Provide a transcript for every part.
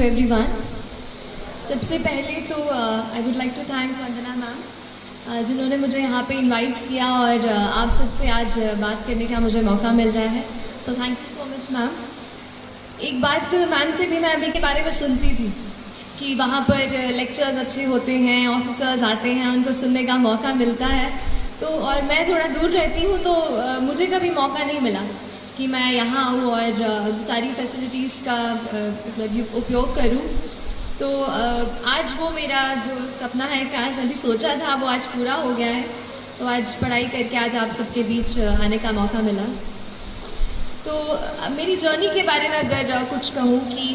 Everyone. सबसे पहले तो I would like to thank Vandana ma'am जिन्होंने मुझे यहाँ पे इनवाइट किया और आप सबसे आज बात करने का मुझे मौका मिल रहा है। So thank you so much ma'am. एक बात मैम से भी मैं अभी के बारे में सुनती थी कि वहाँ पर लेक्चर्स अच्छे होते हैं, ऑफिसर्स आते हैं, उनको सुनने का मौका मिलता है। तो और मैं थोड़ा दूर रहती हूँ तो मुझे कभी मौका नहीं मिला कि मैं यहाँ आऊँ और सारी फैसिलिटीज़ का मतलब उपयोग करूँ। तो आज वो मेरा जो सपना है, काश अभी सोचा था, वो आज पूरा हो गया है। तो आज पढ़ाई करके आज आप सबके बीच आने का मौका मिला। तो मेरी जर्नी के बारे में अगर कुछ कहूँ कि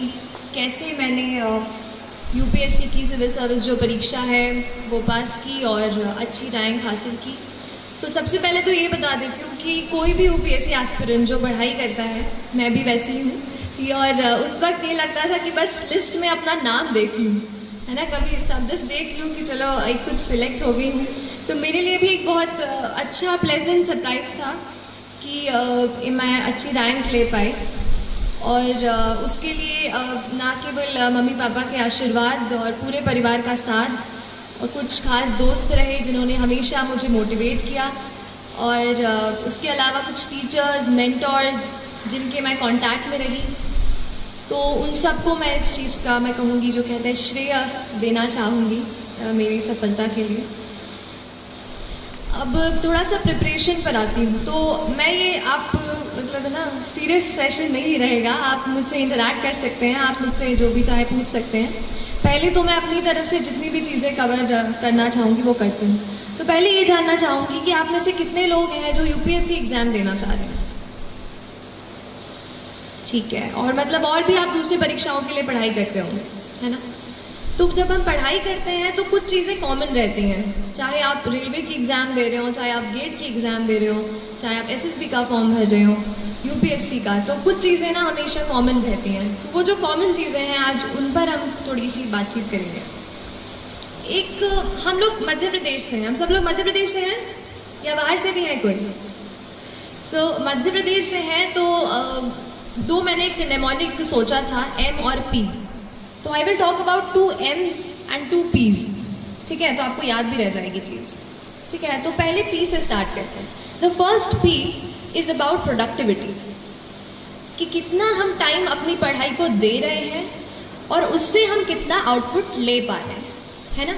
कैसे मैंने यूपीएससी की सिविल सर्विस जो परीक्षा है वो पास की और अच्छी रैंक हासिल की। तो सबसे पहले तो ये बता देती हूँ कि कोई भी यूपीएससी एस्पिरेंट जो पढ़ाई करता है, मैं भी वैसे ही हूँ, और उस वक्त ये लगता था कि बस लिस्ट में अपना नाम देख लूँ, है ना, कभी सब लिस्ट देख लूँ कि चलो एक कुछ सिलेक्ट हो गई हूँ। तो मेरे लिए भी एक बहुत अच्छा प्लेजेंट सरप्राइज़ था कि मैं अच्छी रैंक ले पाई। और उसके लिए ना केवल मम्मी पापा के आशीर्वाद और पूरे परिवार का साथ और कुछ खास दोस्त रहे जिन्होंने हमेशा मुझे मोटिवेट किया, और उसके अलावा कुछ टीचर्स, मेंटर्स जिनके मैं कांटेक्ट में रही। तो उन सबको मैं इस चीज़ का मैं कहूँगी जो कहते हैं श्रेय देना चाहूँगी मेरी सफलता के लिए। अब थोड़ा सा प्रिपरेशन पर आती हूँ। तो मैं ये आप मतलब है ना, सीरियस सेशन नहीं रहेगा, आप मुझसे इंटरैक्ट कर सकते हैं, आप मुझसे जो भी चाहे पूछ सकते हैं। पहले तो मैं अपनी तरफ से जितनी भी चीज़ें कवर करना चाहूँगी वो करती हूँ। तो पहले ये जानना चाहूँगी कि आप में से कितने लोग हैं जो यूपीएससी एग्ज़ाम देना चाह रहे हैं? ठीक है। और मतलब और भी आप दूसरी परीक्षाओं के लिए पढ़ाई करते होंगे, है ना? तो जब हम पढ़ाई करते हैं तो कुछ चीज़ें कॉमन रहती हैं, चाहे आप रेलवे की एग्ज़ाम दे रहे हो, चाहे आप गेट की एग्ज़ाम दे रहे हो, चाहे आप एसएसबी का फॉर्म भर रहे हो, यूपीएससी का, तो कुछ चीज़ें ना हमेशा कॉमन रहती हैं। तो वो जो कॉमन चीज़ें हैं आज उन पर हम थोड़ी सी बातचीत करेंगे। एक, हम लोग मध्य प्रदेश से हैं, हम सब लोग मध्य प्रदेश से हैं या बाहर से भी है कोई? सो मध्य प्रदेश से हैं तो दो मैंने एक नेमोनिक सोचा था, एम और पी। तो I will talk about 2 M's and 2 P's। ठीक है, तो आपको याद भी रह जाएगी चीज़। ठीक है, तो पहले P से स्टार्ट करते हैं। The first P is about productivity, कि कितना हम टाइम अपनी पढ़ाई को दे रहे हैं और उससे हम कितना आउटपुट ले पा रहे हैं, है ना।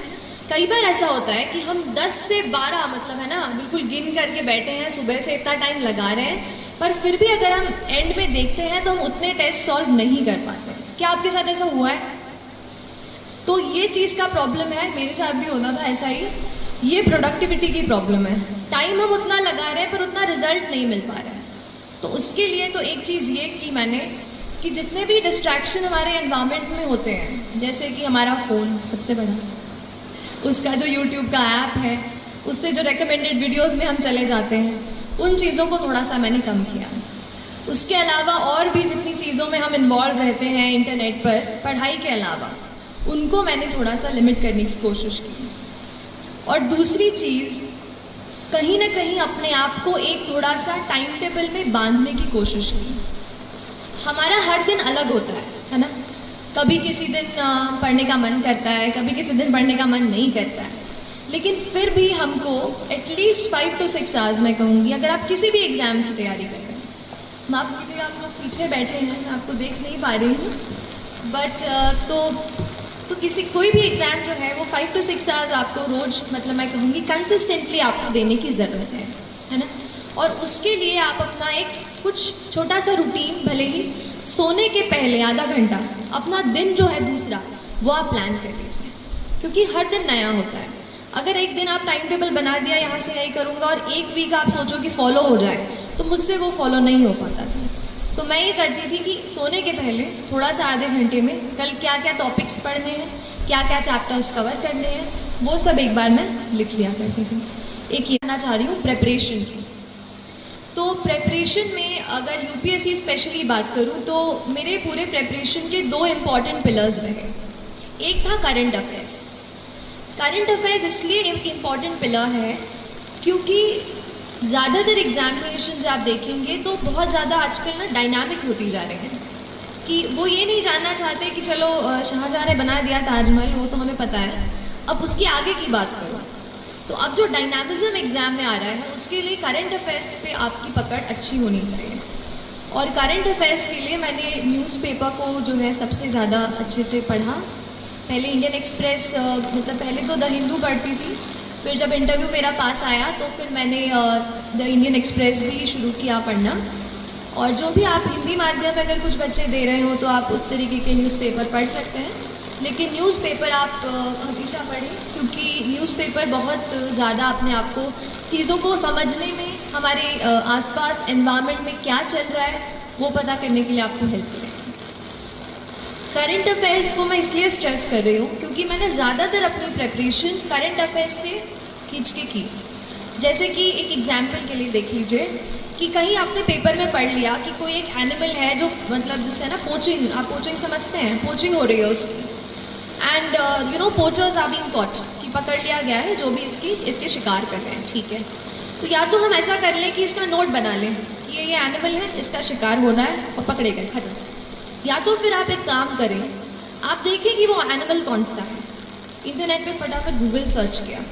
कई बार ऐसा होता है कि हम 10 से 12 मतलब है ना बिल्कुल गिन करके बैठे हैं, सुबह से इतना टाइम लगा रहे हैं, पर फिर भी अगर हम एंड में देखते हैं तो हम उतने टेस्ट सॉल्व नहीं कर पाते। क्या आपके साथ ऐसा हुआ है? तो ये चीज़ का प्रॉब्लम है, मेरे साथ भी होता था ऐसा ही। ये प्रोडक्टिविटी की प्रॉब्लम है, टाइम हम उतना लगा रहे हैं पर उतना रिजल्ट नहीं मिल पा रहा है। तो उसके लिए तो एक चीज़ ये की मैंने कि जितने भी डिस्ट्रैक्शन हमारे एनवायरनमेंट में होते हैं, जैसे कि हमारा फ़ोन सबसे बड़ा, उसका जो यूट्यूब का ऐप है, उससे जो रिकमेंडेड वीडियोज़ में हम चले जाते हैं, उन चीज़ों को थोड़ा सा मैंने कम किया। उसके अलावा और भी जितनी चीज़ों में हम इन्वॉल्व रहते हैं इंटरनेट पर पढ़ाई के अलावा, उनको मैंने थोड़ा सा लिमिट करने की कोशिश की। और दूसरी चीज़, कहीं ना कहीं अपने आप को एक थोड़ा सा टाइम टेबल में बांधने की कोशिश की। हमारा हर दिन अलग होता है ना। कभी किसी दिन पढ़ने का मन करता है, कभी किसी दिन पढ़ने का मन नहीं करता है, लेकिन फिर भी हमको एटलीस्ट 5 to 6 आवर्स मैं कहूँगी, अगर आप किसी भी एग्ज़ाम की तैयारी कर रहे हैं, माफ़ कीजिएगा आप लोग पीछे बैठे हैं, मैं आपको देख नहीं पा रही हूँ, बट तो किसी कोई भी एग्ज़ाम जो है वो 5 to 6 आवर्स आपको रोज़ मतलब मैं कहूँगी कंसिस्टेंटली आपको देने की ज़रूरत है ना। और उसके लिए आप अपना एक कुछ छोटा सा रूटीन, भले ही सोने के पहले आधा घंटा अपना दिन जो है दूसरा वो आप प्लान कर लीजिए, क्योंकि हर दिन नया होता है। अगर एक दिन आप टाइम टेबल बना दिया, यहाँ से यही करूँगा, और एक वीक आप सोचो कि फॉलो हो जाए, तो मुझसे वो फॉलो नहीं हो पाता था। तो मैं ये करती थी कि सोने के पहले थोड़ा सा आधे घंटे में कल क्या क्या टॉपिक्स पढ़ने हैं, क्या क्या चैप्टर्स कवर करने हैं, वो सब एक बार मैं लिख लिया करती थी। एक ये करना चाह रही हूँ प्रेपरेशन की। तो प्रेपरेशन में अगर यूपीएससी स्पेशली बात करूँ तो मेरे पूरे प्रेपरेशन के 2 इम्पॉर्टेंट पिलर्स रहे। एक था करंट अफेयर्स। करंट अफेयर्स इसलिए एक इम्पॉर्टेंट पिलर है क्योंकि ज़्यादातर एग्जामिनेशन आप देखेंगे तो बहुत ज़्यादा आजकल ना डायनामिक होती जा रहे हैं कि वो ये नहीं जानना चाहते कि चलो शाहजहां ने बना दिया ताजमहल, वो तो हमें पता है, अब उसकी आगे की बात करो। तो अब जो डायनामिज्म एग्जाम में आ रहा है उसके लिए करंट अफेयर्स पे आपकी पकड़ अच्छी होनी चाहिए। और करंट अफेयर्स के लिए मैंने न्यूज़पेपर को जो है सबसे ज़्यादा अच्छे से पढ़ा। पहले इंडियन एक्सप्रेस, मतलब पहले तो द हिंदू पढ़ती थी, फिर जब इंटरव्यू मेरा पास आया तो फिर मैंने द इंडियन एक्सप्रेस भी शुरू किया पढ़ना। और जो भी आप हिंदी माध्यम में अगर कुछ बच्चे दे रहे हो तो आप उस तरीके के न्यूज़पेपर पढ़ सकते हैं, लेकिन न्यूज़पेपर आप हमेशा पढ़ें, क्योंकि न्यूज़पेपर बहुत ज़्यादा अपने आप को चीज़ों को समझने में, हमारे आसपास एनवायरनमेंट में क्या चल रहा है वो पता करने के लिए आपको हेल्प करेगा। करंट अफेयर्स को मैं इसलिए स्ट्रेस कर रही हूँ क्योंकि मैंने ज़्यादातर अपनी प्रेपरेशन करंट अफेयर्स से खींच के की। जैसे कि एक एग्जाम्पल के लिए देख लीजिए कि कहीं आपने पेपर में पढ़ लिया कि कोई एक एनिमल है जो, मतलब जिससे ना पोचिंग, आप पोचिंग समझते हैं, पोचिंग हो रही है उसकी, and you know poachers are being caught, कि पकड़ लिया गया है जो भी इसके शिकार कर रहे हैं, ठीक है। तो या तो हम ऐसा कर लें कि इसका नोट बना लें कि ये एनिमल है, इसका शिकार हो रहा है और पकड़े गए, खत्म। या तो फिर आप एक काम करें, आप देखें कि वो एनिमल कौन सा है, इंटरनेट पे फटाफट गूगल सर्च किया,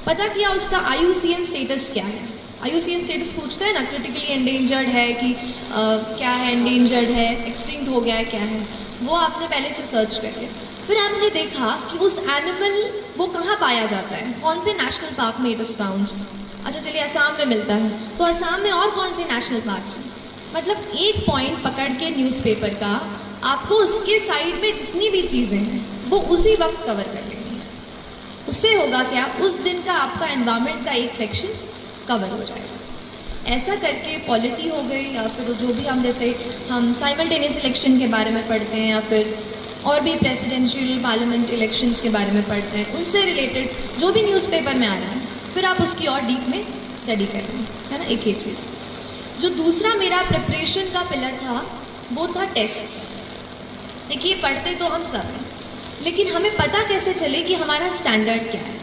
पता किया उसका IUCN स्टेटस क्या है। IUCN स्टेटस पूछता है ना, क्रिटिकली एंडेंजर्ड है कि क्या है, एंडेंजर्ड है, एक्सटिंक्ट हो गया है, क्या है, वो आपने पहले से सर्च कर लिया। फिर आपने देखा कि उस एनिमल वो कहाँ पाया जाता है, कौन से नेशनल पार्क में इट इज़ फाउंड। अच्छा चलिए असम में मिलता है, तो असम में और कौन से नेशनल पार्क्स हैं। मतलब एक पॉइंट पकड़ के न्यूज़पेपर का आपको उसके साइड में जितनी भी चीज़ें हैं वो उसी वक्त कवर कर लेंगी। उससे होगा क्या, उस दिन का आपका एनवायरनमेंट का एक सेक्शन कवर हो जाएगा। ऐसा करके पॉलिटी हो गई, या फिर जो भी हम, जैसे हम साइमल्टेनियस इलेक्शन के बारे में पढ़ते हैं, या फिर और भी प्रेसिडेंशियल पार्लियामेंट इलेक्शंस के बारे में पढ़ते हैं, उनसे रिलेटेड जो भी न्यूज़पेपर में आ रहा है, फिर आप उसकी और डीप में स्टडी कर रहे हैं, है ना। एक ये चीज़। जो दूसरा मेरा प्रिपरेशन का पिलर था वो था टेस्ट्स। देखिए पढ़ते तो हम सब हैं, लेकिन हमें पता कैसे चले कि हमारा स्टैंडर्ड क्या है।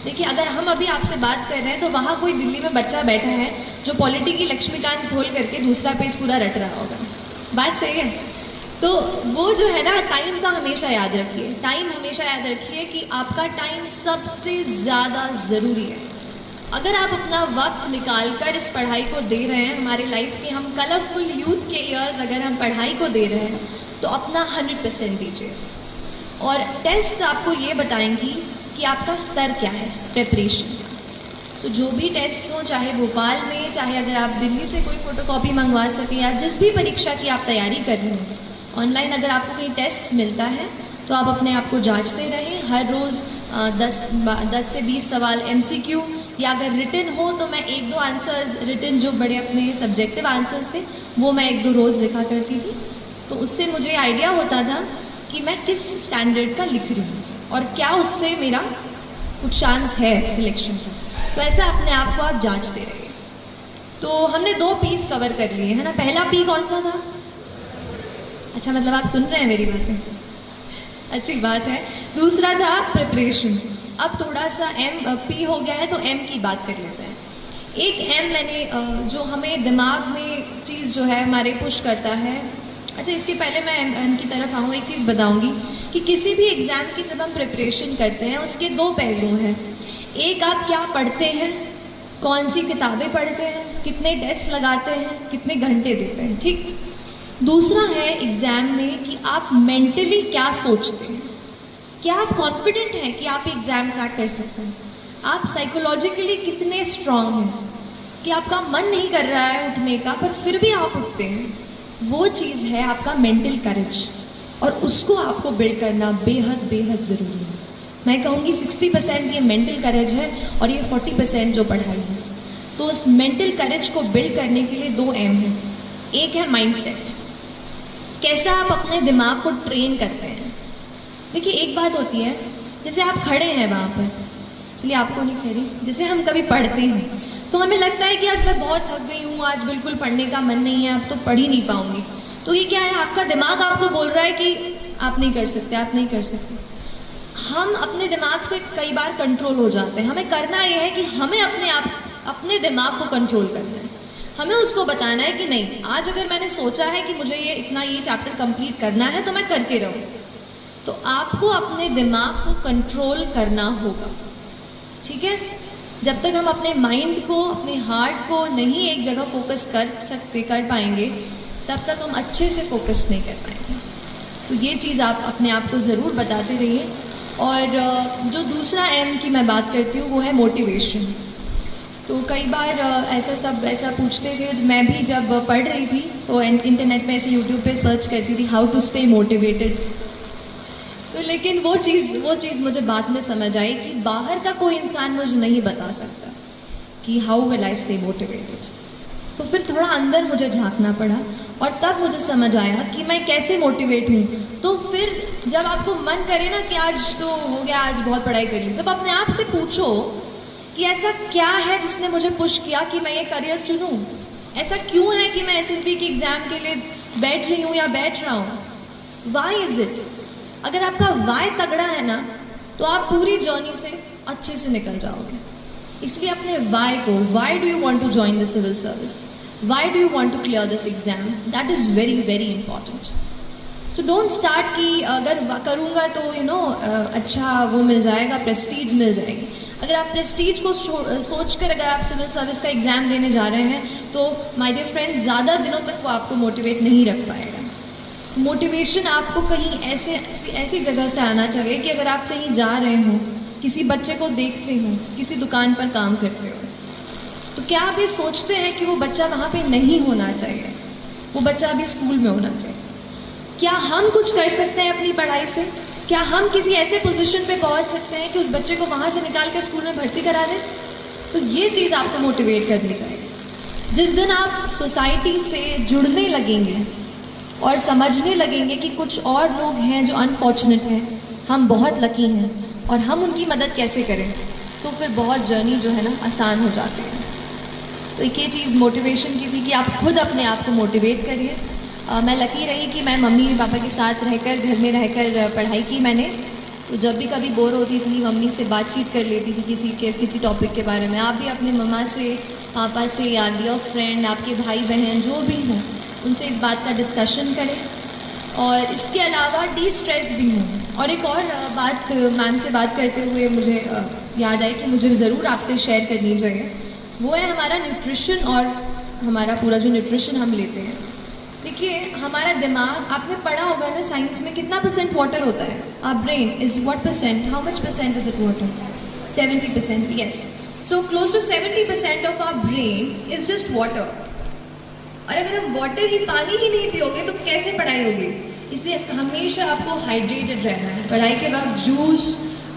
देखिए अगर हम अभी आपसे बात कर रहे हैं तो वहाँ कोई दिल्ली में बच्चा बैठा है जो पॉलिटी की लक्ष्मीकांत खोल करके दूसरा पेज पूरा रट रहा होगा, बात सही है। तो वो जो है ना, टाइम का हमेशा याद रखिए, टाइम हमेशा याद रखिए कि आपका टाइम सबसे ज़्यादा ज़रूरी है। अगर आप अपना वक्त निकाल कर इस पढ़ाई को दे रहे हैं, हमारे लाइफ के हम कलरफुल यूथ के ईयर्स अगर हम पढ़ाई को दे रहे हैं तो अपना 100% दीजिए। और टेस्ट्स आपको ये बताएंगी कि आपका स्तर क्या है प्रिपरेशन। तो जो भी टेस्ट्स हों, चाहे भोपाल में, चाहे अगर आप दिल्ली से कोई फ़ोटोकॉपी मंगवा सकें, या जिस भी परीक्षा की आप तैयारी कर रहे हो, ऑनलाइन अगर आपको कहीं टेस्ट मिलता है तो आप अपने आप को जांचते रहें। हर रोज़ 10 से 20 सवाल MCQ, या अगर रिटन हो तो मैं 1-2 आंसर्स रिटन, जो बड़े अपने सब्जेक्टिव आंसर्स थे, वो मैं 1-2 रोज़ लिखा करती थी। तो उससे मुझे आइडिया होता था कि मैं किस स्टैंडर्ड का लिख रही हूँ और क्या उससे मेरा कुछ चांस है सिलेक्शन का। तो ऐसा अपने आप को आप जांचते रहिए। तो हमने 2 पीस कवर कर लिए, है ना। पहला पी कौन सा था? अच्छा, मतलब आप सुन रहे हैं मेरी बातें, अच्छी बात है। दूसरा था प्रिपरेशन। अब थोड़ा सा P हो गया है तो M की बात कर लेते हैं। एक M मैंने जो हमें दिमाग में चीज़ जो है हमारे पुश करता है। अच्छा, इसके पहले मैं M की तरफ आऊँ, एक चीज़ बताऊँगी कि किसी भी एग्ज़ाम की जब हम प्रिपरेशन करते हैं उसके 2 पहलू हैं। एक, आप क्या पढ़ते हैं, कौन सी किताबें पढ़ते हैं, कितने टेस्ट लगाते हैं, कितने घंटे देते हैं, ठीक। दूसरा है एग्ज़ाम में कि आप मेंटली क्या सोचते हैं, क्या आप कॉन्फिडेंट हैं कि आप एग्ज़ाम क्रैक कर सकते हैं, आप साइकोलॉजिकली कितने स्ट्रांग हैं कि आपका मन नहीं कर रहा है उठने का पर फिर भी आप उठते हैं। वो चीज़ है आपका मेंटल करेज, और उसको आपको बिल्ड करना बेहद बेहद ज़रूरी है। मैं कहूँगी 60% ये मेंटल करेज है और ये 40% जो पढ़ाई है। तो उस मेंटल करेज को बिल्ड करने के लिए 2 M हैं। एक है माइंडसेट, कैसा आप अपने दिमाग को ट्रेन करते हैं। देखिए एक बात होती है, जैसे आप खड़े हैं वहाँ पर, चलिए आपको नहीं कह रही, जैसे हम कभी पढ़ते हैं तो हमें लगता है कि आज मैं बहुत थक गई हूँ, आज बिल्कुल पढ़ने का मन नहीं है, अब तो पढ़ ही नहीं पाऊँगी। तो ये क्या है, आपका दिमाग आपको बोल रहा है कि आप नहीं कर सकते, आप नहीं कर सकते। हम अपने दिमाग से कई बार कंट्रोल हो जाते हैं। हमें करना यह है कि हमें अपने दिमाग को कंट्रोल करना है। हमें उसको बताना है कि नहीं, आज अगर मैंने सोचा है कि मुझे ये चैप्टर कंप्लीट करना है तो मैं करके रहूँ। तो आपको अपने दिमाग को कंट्रोल करना होगा, ठीक है। जब तक हम अपने माइंड को, अपने हार्ट को नहीं एक जगह फोकस कर पाएंगे, तब तक हम अच्छे से फोकस नहीं कर पाएंगे। तो ये चीज़ आप अपने आप को ज़रूर बताते रहिए। और जो दूसरा एम की मैं बात करती हूँ वो है मोटिवेशन। तो कई बार ऐसा पूछते थे, मैं भी जब पढ़ रही थी तो इंटरनेट पे ऐसे यूट्यूब पे सर्च करती थी हाउ टू स्टे मोटिवेटेड। तो लेकिन वो चीज़ मुझे बाद में समझ आई कि बाहर का कोई इंसान मुझे नहीं बता सकता कि how will I stay motivated. तो फिर थोड़ा अंदर मुझे झांकना पड़ा और तब मुझे समझ आया कि मैं कैसे मोटिवेट हूँ। तो फिर जब आपको मन करे ना कि आज तो हो गया, आज बहुत पढ़ाई कर ली, तब अपने आप से पूछो कि ऐसा क्या है जिसने मुझे पुश किया कि मैं ये करियर चुनूँ। ऐसा क्यों है कि मैं एसएसबी के एग्ज़ाम के लिए बैठ रही हूँ या बैठ रहा हूँ। Why is it? अगर आपका वाई तगड़ा है ना तो आप पूरी जर्नी से अच्छे से निकल जाओगे। इसलिए अपने वाई को, why do you want to join the civil service, why do you want to clear this exam, that is very very important. So don't start कि अगर करूँगा तो अच्छा वो मिल जाएगा, प्रेस्टीज मिल जाएगी। अगर आप प्रेस्टीज को सोचकर अगर आप सिविल सर्विस का एग्ज़ाम देने जा रहे हैं तो माय डियर फ्रेंड्स, ज़्यादा दिनों तक वो आपको मोटिवेट नहीं रख पाएगा। मोटिवेशन आपको कहीं ऐसी जगह से आना चाहिए कि अगर आप कहीं जा रहे हो, किसी बच्चे को देखते हो, किसी दुकान पर काम करते हो, तो क्या आप ये सोचते हैं कि वो बच्चा वहाँ पे नहीं होना चाहिए, वो बच्चा अभी स्कूल में होना चाहिए। क्या हम कुछ कर सकते हैं अपनी पढ़ाई से? क्या हम किसी ऐसे पोजीशन पे पहुँच सकते हैं कि उस बच्चे को वहाँ से निकाल कर स्कूल में भर्ती करा दें? तो ये चीज़ आपको मोटिवेट करनी चाहिए। जिस दिन आप सोसाइटी से जुड़ने लगेंगे और समझने लगेंगे कि कुछ और लोग हैं जो अनफॉर्चुनेट हैं, हम बहुत लकी हैं और हम उनकी मदद कैसे करें, तो फिर बहुत जर्नी जो है ना आसान हो जाती है। तो एक ये चीज़ मोटिवेशन की थी कि आप खुद अपने आप को मोटिवेट करिए। मैं लकी रही कि मैं मम्मी पापा के साथ रहकर, घर में रहकर पढ़ाई की मैंने। तो जब भी कभी बोर होती थी मम्मी से बातचीत कर लेती थी किसी टॉपिक के बारे में। आप भी अपने मम्मा से, पापा से या डियर फ्रेंड, आपके भाई बहन जो भी हों, उनसे इस बात का डिस्कशन करें। और इसके अलावा डिस्ट्रेस भी हूँ। और एक और बात मैम से बात करते हुए मुझे याद आई कि मुझे ज़रूर आपसे शेयर करनी चाहिए, वो है हमारा न्यूट्रिशन और हमारा पूरा जो न्यूट्रिशन हम लेते हैं। देखिए हमारा दिमाग, आपने पढ़ा होगा ना साइंस में, कितना % वाटर होता है? Our brain is what %? How much % is it water? 70%, yes. So close to 70% of our brain is just water. और अगर हम वाटर ही, पानी ही नहीं पियोगे तो कैसे पढ़ाई होगी? इसलिए हमेशा आपको हाइड्रेटेड रहना है। पढ़ाई के बाद जूस,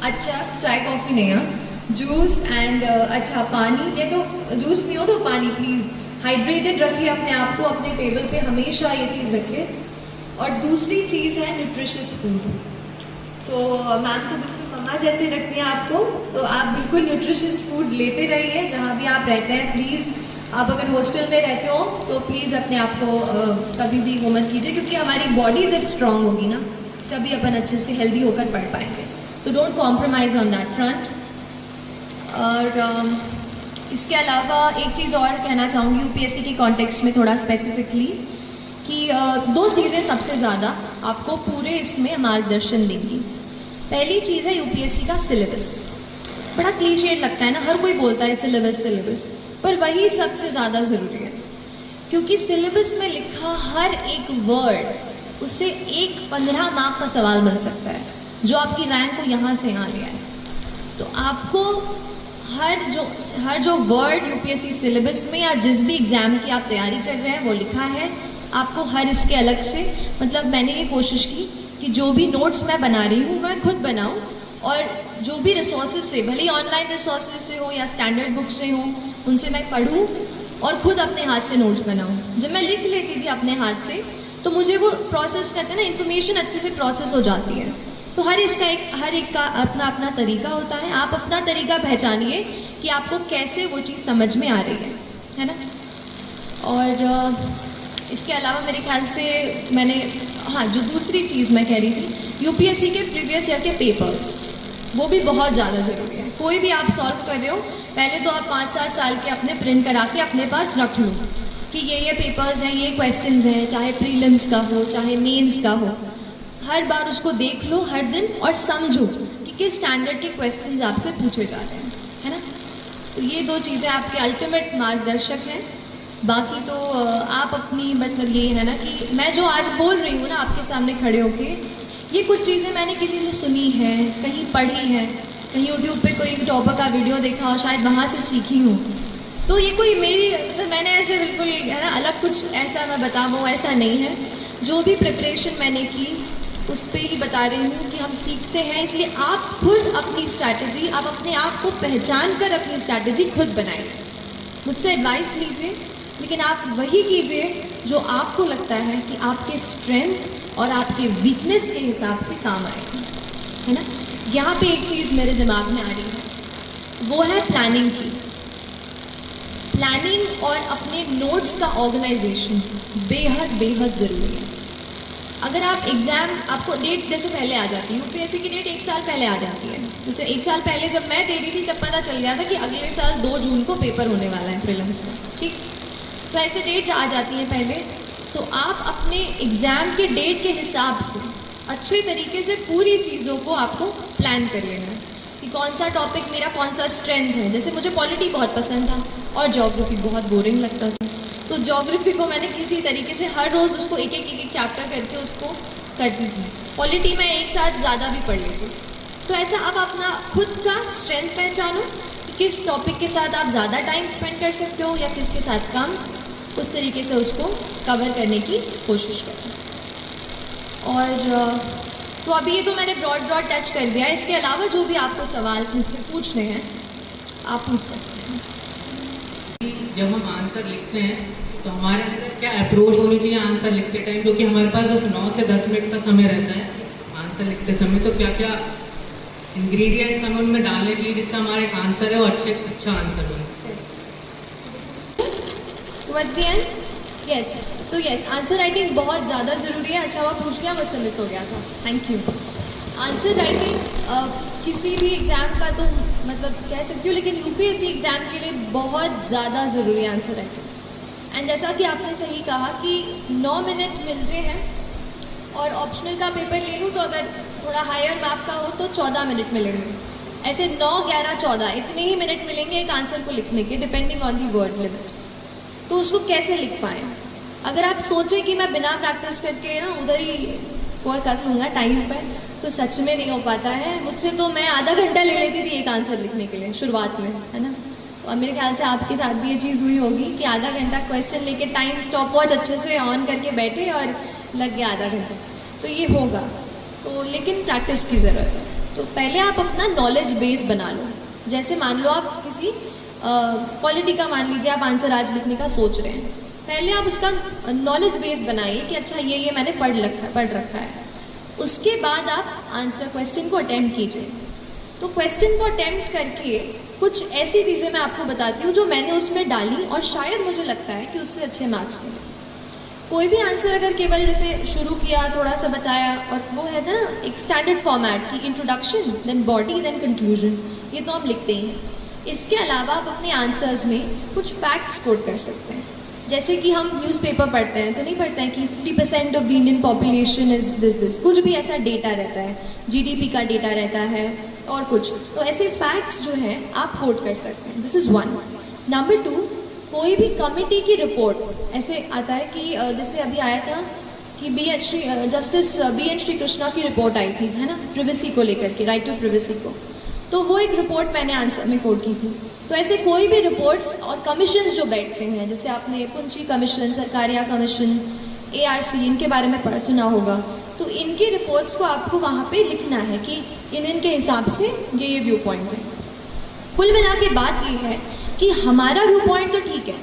अच्छा चाय कॉफ़ी नहीं, हाँ, जूस एंड अच्छा पानी, ये तो जूस नहीं हो तो पानी, प्लीज़ हाइड्रेटेड रखिए अपने आप को। अपने टेबल पे हमेशा ये चीज़ रखिए। और दूसरी चीज़ है न्यूट्रिशियस फूड। तो मैम तो बिल्कुल मम्मा जैसे रखती हैं आपको, तो आप बिल्कुल न्यूट्रिशियस फूड लेते रहिए जहाँ भी आप रहते हैं। प्लीज़ आप अगर हॉस्टल में रहते हो तो प्लीज़ अपने आप को कभी भी वो मत कीजिए, क्योंकि हमारी बॉडी जब स्ट्रांग होगी ना तभी अपन अच्छे से हेल्दी होकर पढ़ पाएंगे। तो don't compromise on that front. और इसके अलावा एक चीज़ और कहना चाहूँगी यूपीएससी के कॉन्टेक्स्ट में थोड़ा स्पेसिफिकली, कि 2 चीज़ें सबसे ज़्यादा आपको पूरे इसमें मार्गदर्शन देंगी। पहली चीज़ है यूपीएससी का सिलेबस। बड़ा क्लीशेड लगता है ना, हर कोई बोलता है सिलेबस, पर वही सबसे ज़्यादा ज़रूरी है, क्योंकि सिलेबस में लिखा हर एक वर्ड, उससे एक 15 मार्क का सवाल बन सकता है जो आपकी रैंक को यहाँ से यहाँ ले आए। तो आपको हर जो वर्ड यूपीएससी सिलेबस में या जिस भी एग्ज़ाम की आप तैयारी कर रहे हैं वो लिखा है, आपको हर इसके अलग से, मतलब मैंने ये कोशिश की कि जो भी नोट्स मैं बना रही हूँ मैं खुद बनाऊँ, और जो भी रिसोर्सेज से, भले ही ऑनलाइन रिसोर्सेज से हो या स्टैंडर्ड बुक से हो, उनसे मैं पढ़ूँ और खुद अपने हाथ से नोट्स बनाऊँ। जब मैं लिख लेती थी अपने हाथ से तो मुझे वो प्रोसेस करते हैं ना, इन्फॉर्मेशन अच्छे से प्रोसेस हो जाती है। तो हर एक का अपना अपना तरीका होता है। आप अपना तरीका पहचानिए कि आपको कैसे वो चीज़ समझ में आ रही है ना। और इसके अलावा मेरे ख्याल से मैंने, हाँ, जो दूसरी चीज़ मैं कह रही थी, यूपीएससी के प्रीवियस ईयर के पेपर्स, वो भी बहुत ज़्यादा ज़रूरी है। कोई भी आप सॉल्व कर रहे हो, पहले तो आप 5-7 साल के अपने प्रिंट करा के अपने पास रख लो, कि ये पेपर्स हैं, ये क्वेश्चंस हैं, चाहे प्रीलिम्स का हो चाहे मेंस का हो, हर बार उसको देख लो हर दिन और समझो कि किस स्टैंडर्ड के क्वेश्चंस आपसे पूछे जा रहे हैं, है ना। तो ये दो चीज़ें आपके अल्टीमेट मार्गदर्शक हैं। बाकी तो आप अपनी मतलब ये है ना कि मैं जो आज बोल रही हूँ ना आपके सामने खड़े होके, ये कुछ चीज़ें मैंने किसी से सुनी है, कहीं पढ़ी है, कहीं यूट्यूब पे कोई टॉपर का वीडियो देखा और शायद वहाँ से सीखी हूँ। तो ये कोई मेरी मतलब मैंने ऐसे बिल्कुल है ना अलग कुछ ऐसा मैं बता वो ऐसा नहीं है। जो भी प्रिपरेशन मैंने की उस पर ही बता रही हूँ कि हम सीखते हैं, इसलिए आप खुद अपनी स्ट्रैटेजी, आप अपने आप को पहचान कर अपनी स्ट्रैटेजी खुद बनाएं। मुझसे एडवाइस लीजिए, लेकिन आप वही कीजिए जो आपको लगता है कि आपके स्ट्रेंथ और आपके वीकनेस के हिसाब से काम आएगा, है ना। यहाँ पे एक चीज़ मेरे दिमाग में आ रही है, वो है प्लानिंग की। प्लानिंग और अपने नोट्स का ऑर्गेनाइजेशन बेहद ज़रूरी है। अगर आप एग्ज़ाम, आपको डेट जैसे पहले आ जाती है, यूपीएससी की डेट 1 साल पहले आ जाती है। जैसे 1 साल पहले जब मैं दे रही थी तब पता चल गया था कि अगले साल 2 जून को पेपर होने वाला है प्रीलिम्स में, ठीक। तो ऐसे डेट आ जाती हैं पहले, तो आप अपने एग्ज़ाम के डेट के हिसाब से अच्छे तरीके से पूरी चीज़ों को आपको प्लान कर लेना है कि कौन सा टॉपिक मेरा कौन सा स्ट्रेंथ है। जैसे मुझे पॉलिटी बहुत पसंद था और ज्योग्राफी बहुत बोरिंग लगता था, तो ज्योग्राफी को मैंने किसी तरीके से हर रोज़ उसको एक एक चैप्टर करके उसको करती थी। पॉलिटी में एक साथ ज़्यादा भी पढ़ लेती। तो ऐसा अब अपना खुद का स्ट्रेंथ पहचानो कि किस टॉपिक के साथ आप ज़्यादा टाइम स्पेंड कर सकते हो या किसके साथ कम, उस तरीके से उसको कवर करने की कोशिश करें। और तो अभी ये तो मैंने ब्रॉड टच कर दिया है। इसके अलावा जो भी आपको सवाल मुझसे पूछने हैं आप पूछ सकते हैं। जब हम आंसर लिखते हैं तो हमारे अंदर क्या अप्रोच होनी चाहिए आंसर लिखते टाइम, क्योंकि हमारे पास बस 9 से 10 मिनट का समय रहता है आंसर लिखते समय। तो क्या क्या इंग्रेडिएंट्स हमें उनमें डालने चाहिए जिससे हमारा एक आंसर है वो अच्छा आंसर बने। Towards the end? Yes. So yes, answer writing बहुत ज़्यादा ज़रूरी है। अच्छा हुआ पूछ लिया, मुझसे मिस हो गया था, थैंक यू। आंसर राइटिंग किसी भी एग्ज़ाम का तो मतलब कह सकती हूँ, लेकिन यूपीएससी एग्ज़ाम के लिए बहुत ज़्यादा ज़रूरी है आंसर राइटिंग। एंड जैसा कि आपने सही कहा कि 9 मिनट मिलते हैं, और ऑप्शनल का पेपर ले लूँ तो अगर थोड़ा हायर मार्क का हो तो 14 मिनट मिलेंगे। ऐसे 9, 11, 14 इतने ही मिनट मिलेंगे एक आंसर को लिखने के, depending on the word limit. तो उसको कैसे लिख पाएँ? अगर आप सोचें कि मैं बिना प्रैक्टिस करके ना उधर ही कोई कर लूँगा टाइम पर, तो सच में नहीं हो पाता है। मुझसे तो मैं आधा घंटा ले लेती थी एक आंसर लिखने के लिए शुरुआत में, है ना। और मेरे ख्याल से आपके साथ भी ये चीज़ हुई होगी कि आधा घंटा क्वेश्चन लेके टाइम स्टॉप वॉच अच्छे से ऑन करके बैठे और लग गया आधा घंटा। तो ये होगा, तो लेकिन प्रैक्टिस की ज़रूरत है। तो पहले आप अपना नॉलेज बेस बना लो। जैसे मान लो आप किसी पॉलिटी का मान लीजिए आप आंसर आज लिखने का सोच रहे हैं, पहले आप उसका नॉलेज बेस बनाइए कि अच्छा ये मैंने पढ़ रखा है। उसके बाद आप आंसर क्वेश्चन को अटेम्प्ट कीजिए। तो क्वेश्चन को अटेम्प्ट करके कुछ ऐसी चीज़ें मैं आपको बताती हूँ जो मैंने उसमें डाली और शायद मुझे लगता है कि उससे अच्छे मार्क्स मिले। कोई भी आंसर अगर केवल जैसे शुरू किया, थोड़ा सा बताया, और वो है ना एक स्टैंडर्ड फॉर्मेट की introduction, then body, then conclusion, ये तो हम लिखते ही हैं। इसके अलावा आप अपने आंसर्स में कुछ फैक्ट्स कोट कर सकते हैं। जैसे कि हम न्यूज़पेपर पढ़ते हैं तो नहीं पढ़ते हैं कि 50% of the Indian population is this, कुछ भी ऐसा डेटा रहता है, जीडीपी का डेटा रहता है और कुछ। तो ऐसे फैक्ट्स जो हैं आप कोट कर सकते हैं। This is 1। नंबर 2, कोई भी कमिटी की रिपोर्ट ऐसे आता है कि जैसे अभी आया था कि justice B N Shri Krishna की रिपोर्ट आई थी, है ना, प्रिवेसी को लेकर के, राइट टू प्रिवेसी को। तो वो एक रिपोर्ट मैंने आंसर में कोट की थी। तो ऐसे कोई भी रिपोर्ट्स और कमीशंस जो बैठते हैं, जैसे आपने पुंची कमीशन, सरकारिया कमीशन, एआरसी, इनके बारे में सुना होगा, तो इनकी रिपोर्ट्स को आपको वहाँ पे लिखना है कि इनके हिसाब से ये व्यू पॉइंट है। कुल मिला के बात ये है कि हमारा व्यू पॉइंट तो ठीक है,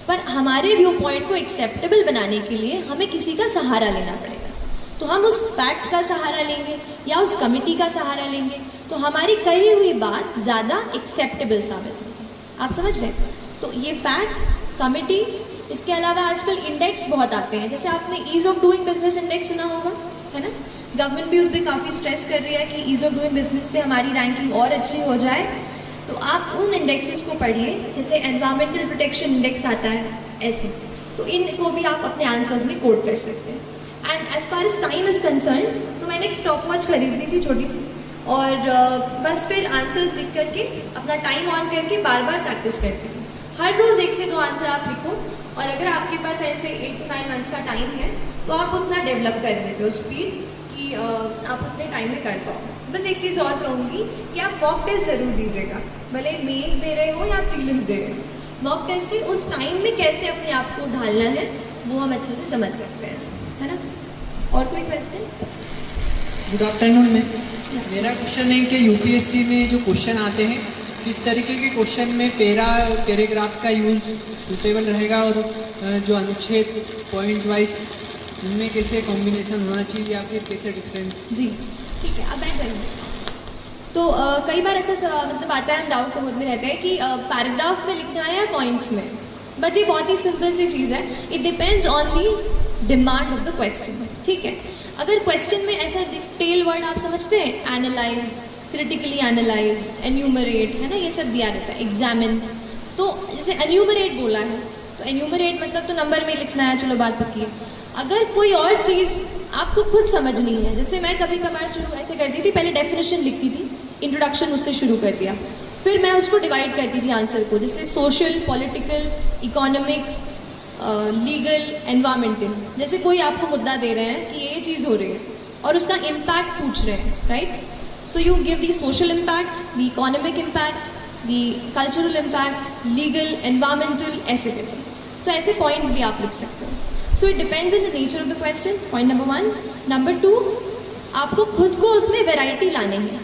पर हमारे व्यू पॉइंट को एक्सेप्टेबल बनाने के लिए हमें किसी का सहारा लेना पड़ेगा। तो हम उस फैक्ट का सहारा लेंगे या उस कमिटी का सहारा लेंगे, तो हमारी कही हुई बात ज़्यादा एक्सेप्टेबल साबित होगी। आप समझ रहे हैं? तो ये फैक्ट, कमिटी, इसके अलावा आजकल इंडेक्स बहुत आते हैं। जैसे आपने ease of doing business index सुना होगा, है ना। गवर्नमेंट भी उस पर काफ़ी स्ट्रेस कर रही है कि ईज़ ऑफ डूइंग बिजनेस पे हमारी रैंकिंग और अच्छी हो जाए। तो आप उन इंडेक्सेस को पढ़िए, जैसे एनवायरमेंटल प्रोटेक्शन इंडेक्स आता है, ऐसे तो इनको भी आप अपने आंसर्स में कोड कर सकते हैं। And as far as time is concerned, तो मैंने एक स्टॉप वॉच खरीदी थी छोटी सी, और बस फिर आंसर्स लिख करके अपना टाइम ऑन करके बार बार प्रैक्टिस करती हूँ। हर रोज़ 1 से 2 आंसर आप लिखो, और अगर आपके पास ऐसे 8 to 9 मंथ्स का टाइम है तो आप उतना डेवलप कर लेते हो स्पीड कि आप उतने टाइम में कर पाओ। बस एक चीज़ और कहूँगी कि आप मॉक टेस्ट ज़रूर दीजिएगा, भले मेंस दे रहे हो या प्रीलिम्स दे रहे हो। मॉक टेस्ट से उस टाइम में कैसे अपने आप को ढालना है वो हम अच्छे से समझ सकते हैं, है ना। और कोई क्वेश्चन? गुड आफ्टरनून मैम, मेरा क्वेश्चन है कि यूपीएससी में जो क्वेश्चन आते हैं किस तरीके के क्वेश्चन में पैराग्राफ का यूज़ सूटेबल रहेगा, और जो अनुच्छेद पॉइंट वाइज उनमें कैसे कॉम्बिनेशन होना चाहिए या फिर कैसे डिफरेंस? जी ठीक है, अब मैं करूँगी। तो कई बार ऐसा मतलब आता है, डाउट खुद में रहता है कि पैराग्राफ में लिखना है या पॉइंट्स में, बट ये बहुत ही सिंपल सी चीज़ है। It depends on the demand of the question, ठीक है। अगर क्वेश्चन में ऐसा टेल वर्ड आप समझते हैं, एनालाइज, क्रिटिकली एनालाइज, एन्यूमरेट, है ना, ये सब दिया रहता है, एग्जामिन। तो जैसे एन्यूमरेट बोला है तो एन्यूमरेट मतलब तो नंबर में लिखना है, चलो बात पक्की है। अगर कोई और चीज़ आपको खुद समझनी है, जैसे मैं कभी कभार शुरू ऐसे करती थी, पहले डेफिनेशन लिखती थी, इंट्रोडक्शन उससे शुरू कर दिया, फिर मैं उसको डिवाइड करती थी आंसर को, जैसे social, political, economic, legal, environmental. जैसे कोई आपको मुद्दा दे रहे हैं कि ये चीज़ हो रही है और उसका इम्पैक्ट पूछ रहे हैं, right. So you give the social impact, the economic impact, the cultural impact, legal, environmental, ऐसे करके। सो ऐसे पॉइंट्स भी आप लिख सकते हो। So it depends on the nature of the question, point number 1। Number 2, आपको खुद को उसमें वेराइटी लानी है।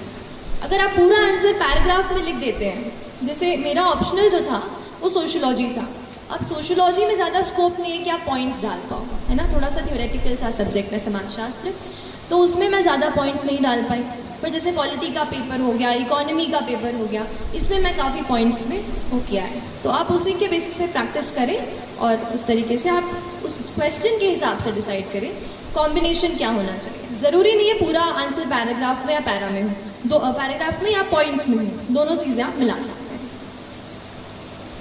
अगर आप पूरा आंसर पैराग्राफ में लिख देते हैं, जैसे मेरा ऑप्शनल जो था वो सोशियोलॉजी था, अब सोशियोलॉजी में ज़्यादा स्कोप नहीं है कि आप पॉइंट्स डाल पाओ, है ना, थोड़ा सा थ्योरेटिकल सा सब्जेक्ट है समाजशास्त्र, तो उसमें मैं ज़्यादा पॉइंट्स नहीं डाल पाई। पर जैसे पॉलिटी का पेपर हो गया, इकोनॉमी का पेपर हो गया, इसमें मैं काफ़ी पॉइंट्स में वो किया है। तो आप उसी के बेसिस पे प्रैक्टिस करें और उस तरीके से आप उस क्वेश्चन के हिसाब से डिसाइड करें कॉम्बिनेशन क्या होना चाहिए। ज़रूरी नहीं है पूरा आंसर पैराग्राफ में या पैरा में हो, दो पैराग्राफ में या पॉइंट्स में हो, दोनों चीज़ें आप मिला सकते हैं।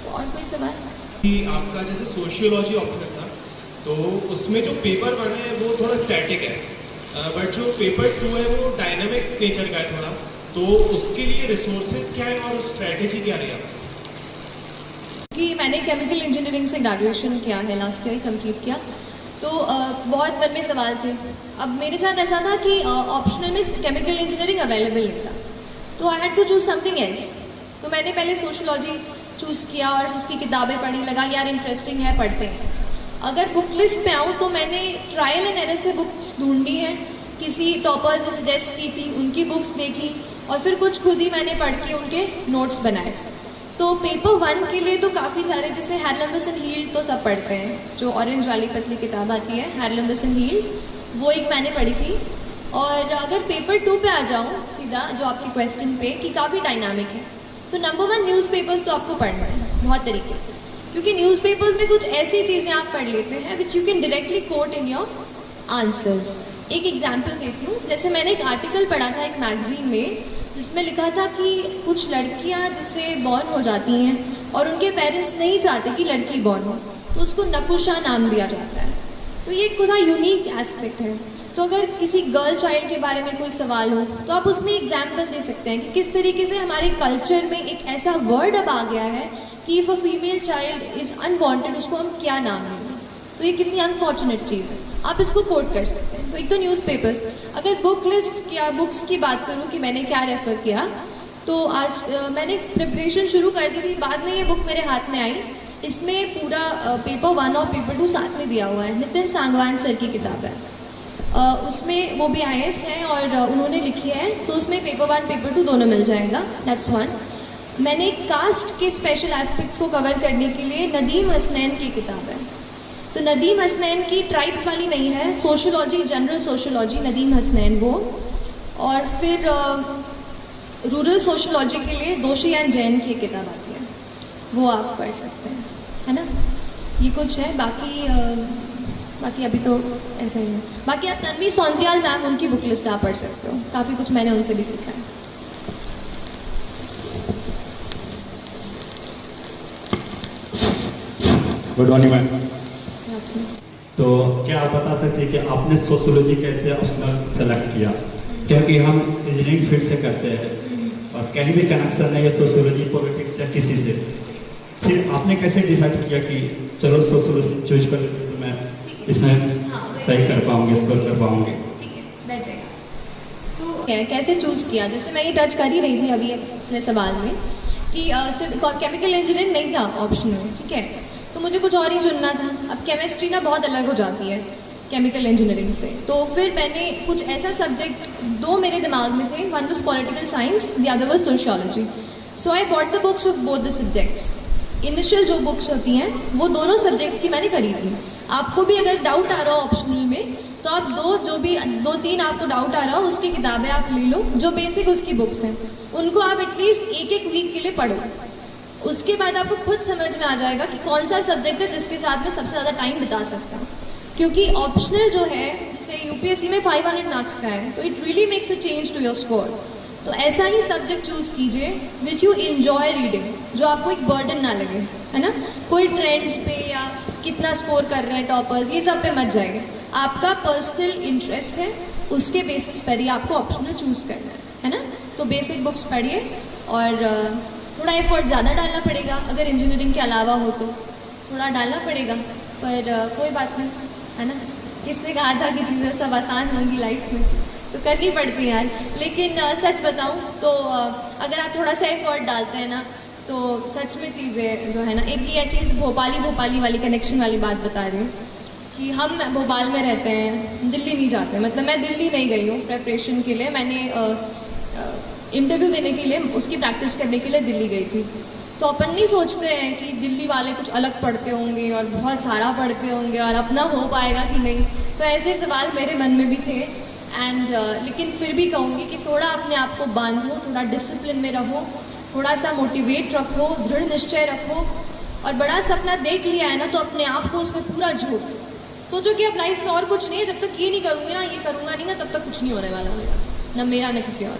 तो और कोई सवाल? कि आपका जैसे सोशियोलॉजी ऑप्शन था, तो उसमें जो पेपर 1 है वो थोड़ा स्टैटिक है, बट जो पेपर 2 है वो डायनामिक नेचर का है थोड़ा, तो उसके लिए रिसोर्सेज क्या है और स्ट्रैटेजी क्या रही आपकी? कि मैंने केमिकल इंजीनियरिंग से ग्रेजुएशन किया है, लास्ट ईयर कंप्लीट किया, तो बहुत मन में सवाल थे। अब मेरे साथ ऐसा था कि ऑप्शनल में केमिकल इंजीनियरिंग अवेलेबल नहीं था, तो I had to choose something else. तो मैंने पहले सोशियोलॉजी चूज़ किया और उसकी किताबें पढ़ी, लगा यार इंटरेस्टिंग है, पढ़ते हैं। अगर बुक लिस्ट पे आऊँ तो मैंने ट्रायल एंड एरर से बुक्स ढूंढी हैं, किसी टॉपर्स ने सजेस्ट की थी, उनकी बुक्स देखी, और फिर कुछ खुद ही मैंने पढ़ के उनके नोट्स बनाए। तो पेपर 1 के लिए तो काफ़ी सारे, जैसे हैरलम्बस एंड हील्ड तो सब पढ़ते हैं, जो ऑरेंज वाली पतली किताब आती है हैरलम्बस एंड हील्ड, वो एक मैंने पढ़ी थी। और अगर पेपर 2 पे आ जाऊँ सीधा, जो आपके क्वेश्चन पे, कि काफ़ी डायनामिक है, तो नंबर 1 न्यूज़पेपर्स तो आपको पढ़ना है बहुत तरीके से, क्योंकि न्यूज़पेपर्स में कुछ ऐसी चीज़ें आप पढ़ लेते हैं which you can directly quote in your answers. एक एग्जांपल देती हूँ, जैसे मैंने एक आर्टिकल पढ़ा था एक मैगजीन में, जिसमें लिखा था कि कुछ लड़कियाँ जिससे बॉर्न हो जाती हैं और उनके पेरेंट्स नहीं चाहते कि लड़की बॉर्न हो, तो उसको नपुंसक नाम दिया जाता है। तो ये थोड़ा यूनिक एस्पेक्ट है। तो अगर किसी गर्ल चाइल्ड के बारे में कोई सवाल हो तो आप उसमें एग्जाम्पल दे सकते हैं कि किस तरीके से हमारे कल्चर में एक ऐसा वर्ड अब आ गया है कि if a female child is unwanted, उसको हम क्या नाम देंगे। तो ये कितनी अनफॉर्चुनेट चीज़ है, आप इसको कोट कर सकते हैं। तो एक तो न्यूज़पेपर्स। अगर बुक लिस्ट या बुक्स की बात करूँ कि मैंने क्या रेफ़र किया, तो आज मैंने प्रिपरेशन शुरू कर दी थी, बाद में ये बुक मेरे हाथ में आई। इसमें पूरा पेपर 1 और पेपर 2 साथ में दिया हुआ है, नितिन सांगवान सर की किताब है। उसमें वो भी IAS हैं और उन्होंने लिखी है, तो उसमें पेपर 1 पेपर 2 दोनों मिल जाएगा, दैट्स 1। मैंने कास्ट के स्पेशल एस्पेक्ट्स को कवर करने के लिए नदीम हसनैन की किताब है। तो नदीम हसनैन की ट्राइब्स वाली नहीं है, sociology, general sociology, Nadeem Hasnain वो। और फिर रूरल सोशियोलॉजी के लिए दोषीयान जैन की किताब आती है, वो आप पढ़ सकते हैं, है ना। ये कुछ है, बाकी अभी तो ऐसा ही है। बाकी आप तन्वी सौंद्रियाल मैम, उनकी बुक लिस्ट आप पढ़ सकते हो, काफ़ी कुछ मैंने उनसे भी सीखा है। Good morning ma'am. तो क्या आप बता सकते हैं कि आपने सोशियोलॉजी कैसे ऑप्शनल सेलेक्ट किया? क्योंकि हम इंजीनियरिंग फील्ड से करते हैं और कहीं भी कनेक्शन नहीं है सोशियोलॉजी पॉलिटिक्स या किसी से, फिर आपने कैसे डिसाइड किया कि चलो सोशियोलॉजी चूज कर लेते तो मैं इसमें सही कर पाऊंगी, स्कोर कर पाऊंगी? ठीक है, बैठ जाएगा। तो कैसे चूज़ किया, जैसे मैं ये टच कर ही रही थी अभी पिछले सवाल में कि सिर्फ केमिकल इंजीनियरिंग नहीं था ऑप्शन में, ठीक है, तो मुझे कुछ और ही चुनना था। अब केमिस्ट्री ना बहुत अलग हो जाती है केमिकल इंजीनियरिंग से, तो फिर मैंने कुछ ऐसा सब्जेक्ट दो मेरे दिमाग में थे, one was political science, the other was sociology. So I bought the books of both the subjects. Initial जो बुक्स होती हैं वो दोनों सब्जेक्ट्स की मैंने करी थी। आपको भी अगर डाउट आ रहा हो ऑप्शनल में तो आप दो तीन आपको डाउट आ रहा हो उसकी किताबें आप ले लो, जो बेसिक उसकी बुक्स हैं उनको आप एटलीस्ट एक वीक के लिए पढ़ो। उसके बाद आपको खुद समझ में आ जाएगा कि कौन सा सब्जेक्ट है जिसके साथ में सबसे ज़्यादा टाइम बिता सकता हूँ। क्योंकि ऑप्शनल जो है जैसे यूपीएससी में 500 मार्क्स का है, तो it really makes a change to your score. तो ऐसा ही सब्जेक्ट चूज कीजिए विच यू एंजॉय रीडिंग, जो आपको एक बर्डन ना लगे, है ना। कोई ट्रेंड्स पे या कितना स्कोर कर रहे हैं टॉपर्स, ये सब पे मत जाएगा। आपका पर्सनल इंटरेस्ट है, उसके बेसिस पर ही आपको ऑप्शनल चूज करना है ना। तो बेसिक बुक्स पढ़िए और थोड़ा एफर्ट ज़्यादा डालना पड़ेगा, अगर इंजीनियरिंग के अलावा हो तो थोड़ा डालना पड़ेगा, पर कोई बात नहीं, है ना। किसने कहा था कि चीज़ें सब आसान होंगी लाइफ में, तो करनी पड़ती है यार। लेकिन सच बताऊं तो अगर आप थोड़ा सा एफर्ट डालते हैं ना तो सच में चीज़ें जो है ना, एक ये चीज़ भोपाली वाली कनेक्शन वाली बात बता रही हूँ कि हम भोपाल में रहते हैं, दिल्ली नहीं जाते। मतलब मैं दिल्ली नहीं गई हूँ प्रेपरेशन के लिए, मैंने इंटरव्यू देने के लिए, उसकी प्रैक्टिस करने के लिए दिल्ली गई थी। तो अपन नहीं सोचते हैं कि दिल्ली वाले कुछ अलग पढ़ते होंगे और बहुत सारा पढ़ते होंगे और अपना हो पाएगा कि नहीं। तो ऐसे सवाल मेरे मन में भी थे लेकिन फिर भी कहूँगी कि थोड़ा अपने आप को बांधो, थोड़ा डिसिप्लिन में रहो, थोड़ा सा मोटिवेट रखो, दृढ़ निश्चय रखो। और बड़ा सपना देख लिया है ना तो अपने आप को उसमें पूरा झोंक दो। सोचो कि अब लाइफ में और कुछ नहीं है, जब तक ये नहीं करूँगी ना, ये करूँगा नहीं ना, तब तक कुछ नहीं होने वाला मेरा, ना मेरा ना किसी और।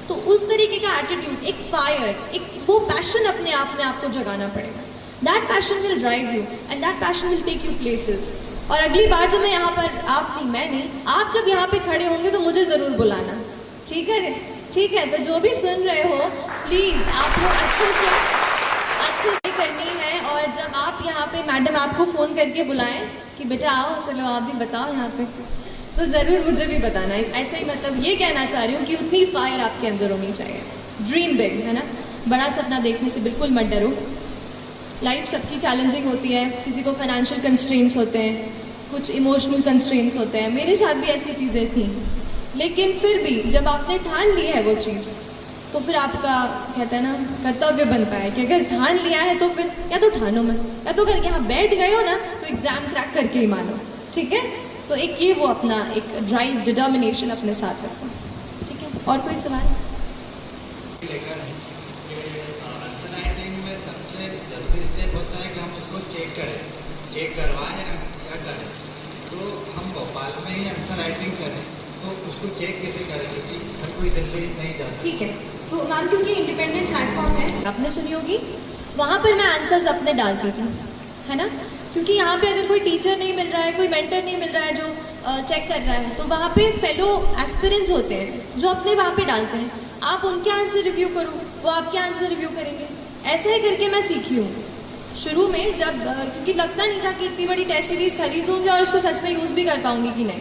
तो उस तरीके का एटीट्यूड, एक फायर, एक वो पैशन अपने आप में आपको जगाना पड़ेगा। That passion will drive you and that passion will take you places. और अगली बार जब मैं यहाँ पर, आप नहीं, मैं नहीं, आप जब यहाँ पे खड़े होंगे तो मुझे ज़रूर बुलाना, ठीक है? ठीक है, तो जो भी सुन रहे हो प्लीज़ आप लोग अच्छे से करनी है। और जब आप यहाँ पे मैडम आपको फ़ोन करके बुलाएं कि बेटा आओ, चलो आप भी बताओ यहाँ पे, तो ज़रूर मुझे भी बताना। ऐसे ही मतलब ये कहना चाह रही हूँ कि उतनी फायर आपके अंदर होनी चाहिए। ड्रीम बिग, है ना, बड़ा सपना देखने से बिल्कुल मत डरो। लाइफ सबकी चैलेंजिंग होती है, किसी को फाइनेंशियल कंस्ट्रेंट्स होते हैं, कुछ इमोशनल कंस्ट्रेंट्स होते हैं, मेरे साथ भी ऐसी चीज़ें थी। लेकिन फिर भी जब आपने ठान ली है वो चीज़, तो फिर आपका कहते हैं ना कर्तव्य बनता है कि अगर ठान लिया है तो फिर या तो ठानो मत, या तो अगर यहाँ बैठ गए हो ना तो एग्ज़ाम क्रैक करके ही मानो, ठीक है। तो एक ये वो अपना एक ड्राइव, डिटर्मिनेशन अपने साथ रखो, ठीक है। और कोई सवाल? में सबसे जरूरी स्टेप होता है कि हम उसको चेक करवाएं या करें। तो हम भोपाल में ही आंसर राइटिंग करें तो उसको चेक कैसे करें, क्योंकि हर कोई दिल्ली नहीं जा सकता। ठीक है, तो मैम क्योंकि इंडिपेंडेंट प्लेटफॉर्म है, आपने सुनी होगी, वहाँ पर मैं आंसर्स अपने डालती थी, है ना। क्योंकि यहाँ पे अगर कोई टीचर नहीं मिल रहा है, कोई मेंटर नहीं मिल रहा है जो चेक कर रहा है, तो वहाँ पे फेलो एस्पिरेंट्स होते हैं जो अपने वहाँ पे डालते हैं। आप उनके आंसर रिव्यू करो, वो आपके आंसर रिव्यू करेंगे। ऐसा ही करके मैं सीखी हूँ शुरू में, जब क्योंकि लगता नहीं था कि इतनी बड़ी टेस्ट सीरीज खरीदूंगी और उसको सच में यूज़ भी कर पाऊंगी कि नहीं।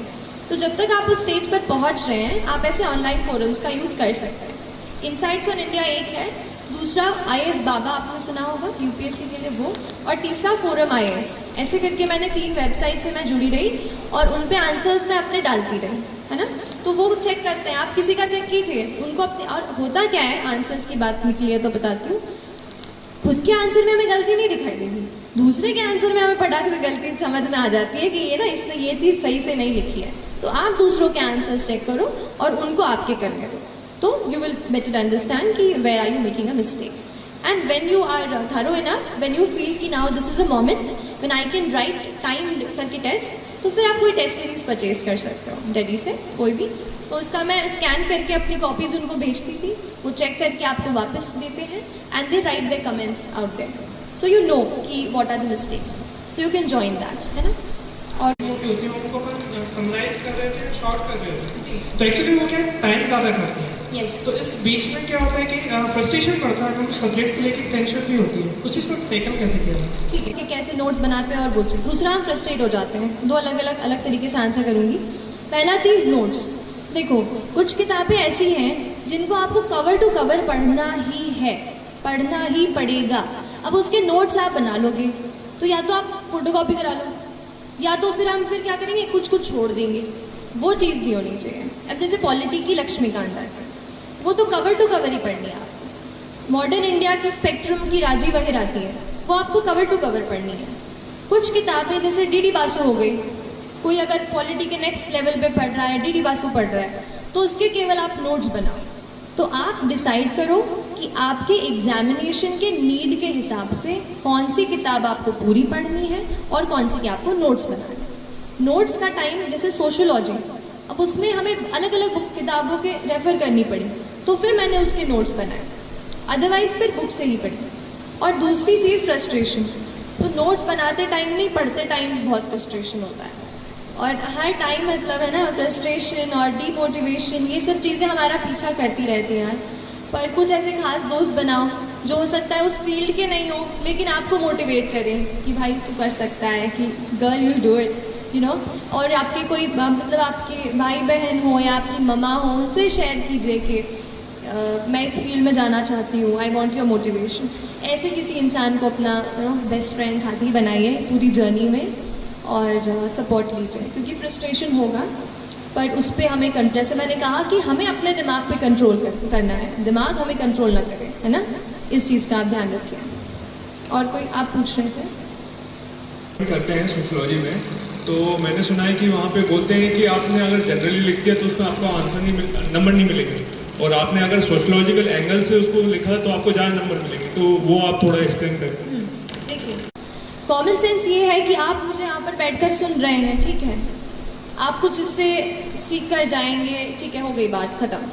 तो जब तक आप उस स्टेज पर पहुँच रहे हैं, आप ऐसे ऑनलाइन फोरम्स का यूज़ कर सकते हैं। इनसाइट्स ऑन इंडिया एक है, दूसरा IAS बाबा आपने सुना होगा यूपीएससी के लिए वो, और तीसरा फोरम IAS। ऐसे करके मैंने 3 वेबसाइट से मैं जुड़ी रही और उन पे आंसर्स मैं अपने डालती रही, है ना। तो वो चेक करते हैं, आप किसी का चेक कीजिए, उनको अपने। और होता क्या है, आंसर्स की बात निकली है तो बताती हूँ, खुद के आंसर में हमें गलती नहीं दिखाई देगी, दूसरे के आंसर में हमें फटाक से गलती समझ में आ जाती है कि ये ना इसने ये चीज़ सही से नहीं लिखी है। तो आप दूसरों के आंसर्स चेक करो और उनको आपके करने दो, तो you will better understand कि where are you making a mistake. And when you are thorough enough, when you feel कि now this is a moment when I can write time करके टेस्ट, तो फिर आप कोई टेस्ट सीरीज परचेज कर सकते हो डेडी से, कोई भी। तो इसका मैं स्कैन करके अपनी कॉपीज उनको भेजती थी, वो चेक करके आपको वापस देते हैं and they write their comments out there, so you know कि what are the mistakes, so you can join that, है ना। और मोटी होती है उनको अपन समराइज कर रहे थे, शॉर्ट कर रहे थे, तो एक्चुअली वो क्या है, टाइम ज़्यादा करते हैं। यस, तो इस बीच में क्या होता है कि फ्रस्ट्रेशन बढ़ता है, तो सब्जेक्ट को लेकर टेंशन भी होती है, उस चीज़ को टैकल कैसे किया जाए? ठीक है कि कैसे नोट्स बनाते हैं और वो चीज़। दूसरा, हम फ्रस्ट्रेट हो जाते हैं। दो अलग तरीके से आंसर करूँगी। पहला चीज़, नोट्स। देखो, कुछ किताबें ऐसी हैं जिनको आपको कवर टू कवर पढ़ना ही है, पढ़ना ही पड़ेगा। अब उसके नोट्स आप बना लोगे तो या तो आप फोटोकॉपी करा लो, या तो फिर हम क्या करेंगे, कुछ छोड़ देंगे। वो चीज़ नहीं होनी चाहिए। अब जैसे पॉलिटी की लक्ष्मीकांत है, वो तो कवर टू कवर ही पढ़नी है आपको। मॉडर्न इंडिया के स्पेक्ट्रम की राजी बहेर आती है, वो आपको कवर टू कवर पढ़नी है। कुछ किताबें जैसे डीडी बासु हो गई, कोई अगर पॉलिटी के नेक्स्ट लेवल पे पढ़ रहा है, डीडी बासु पढ़ रहा है, तो उसके केवल आप नोट्स बनाओ। तो आप डिसाइड करो कि आपके एग्जामिनेशन के नीड के हिसाब से कौन सी किताब आपको पूरी पढ़नी है और कौन सी की आपको नोट्स बनाने हैं। नोट्स का टाइम, जैसे सोशियोलॉजी, अब उसमें हमें अलग अलग किताबों के रेफर करनी पड़ी, तो फिर मैंने उसके नोट्स बनाए, अदरवाइज फिर बुक से ही पढ़ी। और दूसरी चीज़, फ्रस्ट्रेशन। तो नोट्स बनाते टाइम नहीं, पढ़ते टाइम बहुत फ्रस्ट्रेशन होता है। और हर टाइम मतलब है ना, फ्रस्ट्रेशन और डीमोटिवेशन, ये सब चीज़ें हमारा पीछा करती रहती हैं। पर कुछ ऐसे खास दोस्त बनाओ जो हो सकता है उस फील्ड के नहीं हो, लेकिन आपको मोटिवेट करें कि भाई तू कर सकता है, कि girl you do it, you know. और आपके कोई मतलब आपके भाई बहन हो या आपकी ममा हो, उनसे शेयर कीजिए कि मैं इस फील्ड में जाना चाहती हूँ, आई वॉन्ट योर मोटिवेशन। ऐसे किसी इंसान को अपना बेस्ट फ्रेंड साथी बनाइए पूरी जर्नी में और सपोर्ट लीजिए, क्योंकि फ्रस्ट्रेशन होगा पर उस पर हमें जैसे मैंने कहा कि हमें अपने दिमाग पे कंट्रोल करना है, दिमाग हमें कंट्रोल ना करे, है ना। इस चीज़ का आप ध्यान रखिए। और कोई आप पूछ रहे थे? करते हैं सोशियोलॉजी में, तो मैंने सुना है कि वहाँ पे बोलते हैं कि आपने अगर जनरली लिख दिया तो उसमें आपको आंसर नंबर नहीं मिलेंगे, और आपने अगर सोशियोलॉजिकल एंगल से उसको लिखा तो आपको ज़्यादा नंबर मिलेंगे। तो वो आप थोड़ा एक्सप्लेन करते हैं। देखिए, कॉमन सेंस ये है कि आप मुझे यहाँ पर बैठकर सुन रहे हैं, ठीक है, आप कुछ इससे सीख कर जाएंगे, ठीक है, हो गई बात खत्म।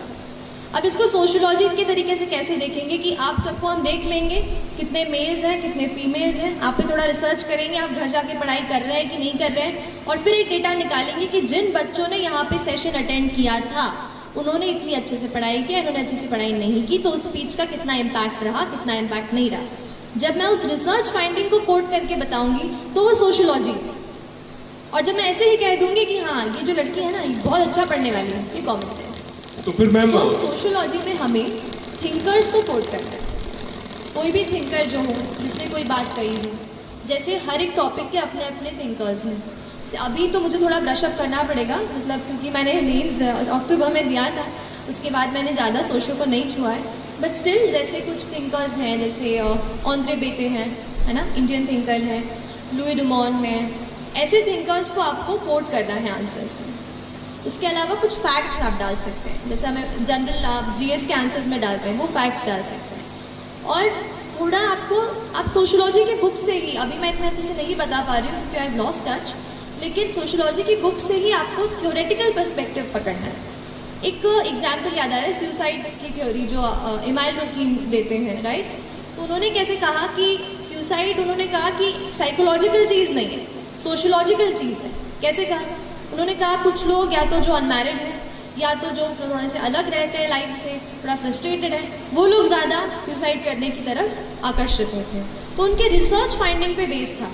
अब इसको सोशियोलॉजी के तरीके से कैसे देखेंगे कि आप सबको हम देख लेंगे, कितने मेल्स हैं कितने फीमेल्स हैं, आप पे थोड़ा रिसर्च करेंगे, आप घर जाके पढ़ाई कर रहे हैं कि नहीं कर रहे हैं, और फिर एक डेटा निकालेंगे कि जिन बच्चों ने यहाँ पे सेशन अटेंड किया था उन्होंने इतनी अच्छे से पढ़ाई की, इन्होंने अच्छे से पढ़ाई नहीं की, तो उस स्पीच का कितना इम्पैक्ट रहा, कितना इम्पैक्ट नहीं रहा। जब मैं उस रिसर्च फाइंडिंग को कोट करके बताऊंगी तो वो सोशियोलॉजी, और जब मैं ऐसे ही कह दूंगी कि हाँ ये जो लड़की है ना ये बहुत अच्छा पढ़ने वाली है, ये कॉमन सेंस। तो फिर मैम, तो सोशियोलॉजी में हमें थिंकर्स को कोट करना है, कोई भी थिंकर जो हो जिसने कोई बात कही हो। जैसे हर एक टॉपिक के अपने अपने थिंकर्स हैं। अभी तो मुझे थोड़ा ब्रशअप करना पड़ेगा, मतलब क्योंकि मैंने मेंस अक्टूबर में दिया था, उसके बाद मैंने ज़्यादा सोशो को नहीं छुआ है, बट स्टिल जैसे कुछ थिंकर्स हैं, जैसे ऑन्द्रे बेते हैं, है ना, इंडियन थिंकर हैं, लुई डुमॉन है, ऐसे थिंकर्स को आपको कोट करना है आंसर्स में। उसके अलावा कुछ फैक्ट्स आप डाल सकते हैं, जैसे हमें जनरल आप जीएस के आंसर्स में डालते हैं, वो फैक्ट्स डाल सकते हैं। और थोड़ा आप सोशियोलॉजी की बुक से ही, अभी मैं इतने अच्छे से नहीं बता पा रही हूँ क्योंकि आई हैव लॉस्ट टच, लेकिन सोशियोलॉजी की बुक से ही आपको थ्योरेटिकल पर्सपेक्टिव पकड़ना है। एक एग्जाम्पल याद आ रहा है, सुसाइड की थ्योरी जो इमाइल रकीम देते हैं, राइट। तो उन्होंने कैसे कहा कि सुसाइड, उन्होंने कहा कि साइकोलॉजिकल चीज़ नहीं है, सोशियोलॉजिकल चीज़ है। कैसे कहा? उन्होंने कहा कुछ लोग या तो जो अनमैरिड हैं या तो जो थोड़े से अलग रहते हैं लाइफ से, थोड़ा फ्रस्ट्रेटेड है, वो लोग ज़्यादा सुसाइड करने की तरफ आकर्षित होते हैं। तो उनके रिसर्च फाइंडिंग पे बेस्ड था।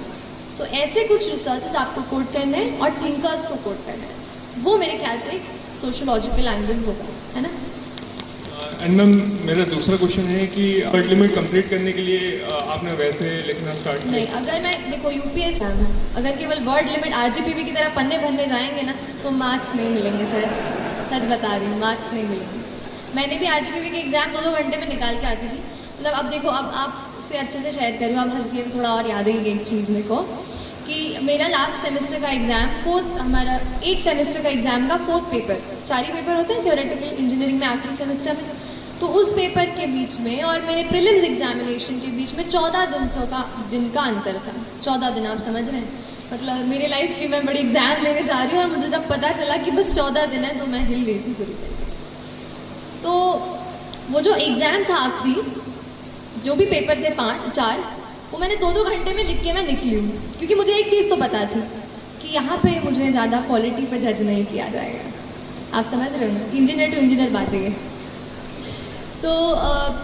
तो ऐसे कुछ रिसर्चेस आपको कोट करने हैं और थिंकर्स को कोट करना है, वो मेरे ख्याल से सोशियोलॉजिकल एंगल होगा, है ना। एंड मैम, मेरा दूसरा क्वेश्चन है कि वर्ड लिमिट कंप्लीट करने के लिए आपने वैसे लिखना स्टार्ट किया? नहीं, अगर मैं देखो यूपीएस अगर केवल वर्ड लिमिट आरजीपीवी की तरह पन्ने भरने जाएंगे ना तो मार्क्स नहीं मिलेंगे सर, सच बता रही हूँ, मार्क्स नहीं मिलेंगे। मैंने भी आरजीपीवी के एग्जाम 2-2 घंटे में निकाल के आती थी। मतलब अब देखो, अब आपसे अच्छे से शेयर करूँ, आप हंस गए तो थोड़ा और याद है एक चीज़ मेरे को कि मेरा लास्ट सेमेस्टर का एग्ज़ाम, हमारा 8 सेमेस्टर का एग्ज़ाम का 4th पेपर, 4 ही पेपर होते हैं थ्योरेटिकल इंजीनियरिंग में आखिरी सेमेस्टर में, तो उस पेपर के बीच में और मेरे प्रीलिम्स एग्जामिनेशन के बीच में 14 दिन का अंतर था। 14 दिन, आप समझ रहे हैं, मतलब मेरे लाइफ की मैं बड़ी एग्ज़ाम देने जा रही हूँ और मुझे जब पता चला कि बस 14 दिन है तो मैं हिल गई थी पूरी तरीके से। तो वो जो एग्ज़ाम था आखिरी, जो भी पेपर थे 4, वो मैंने 2-2 घंटे में लिख के मैं निकली हूँ, क्योंकि मुझे एक चीज़ तो पता थी कि यहाँ पे मुझे ज़्यादा क्वालिटी पे जज नहीं किया जाएगा। आप समझ रहे हो ना, इंजीनियर टू इंजीनियर बातें है। तो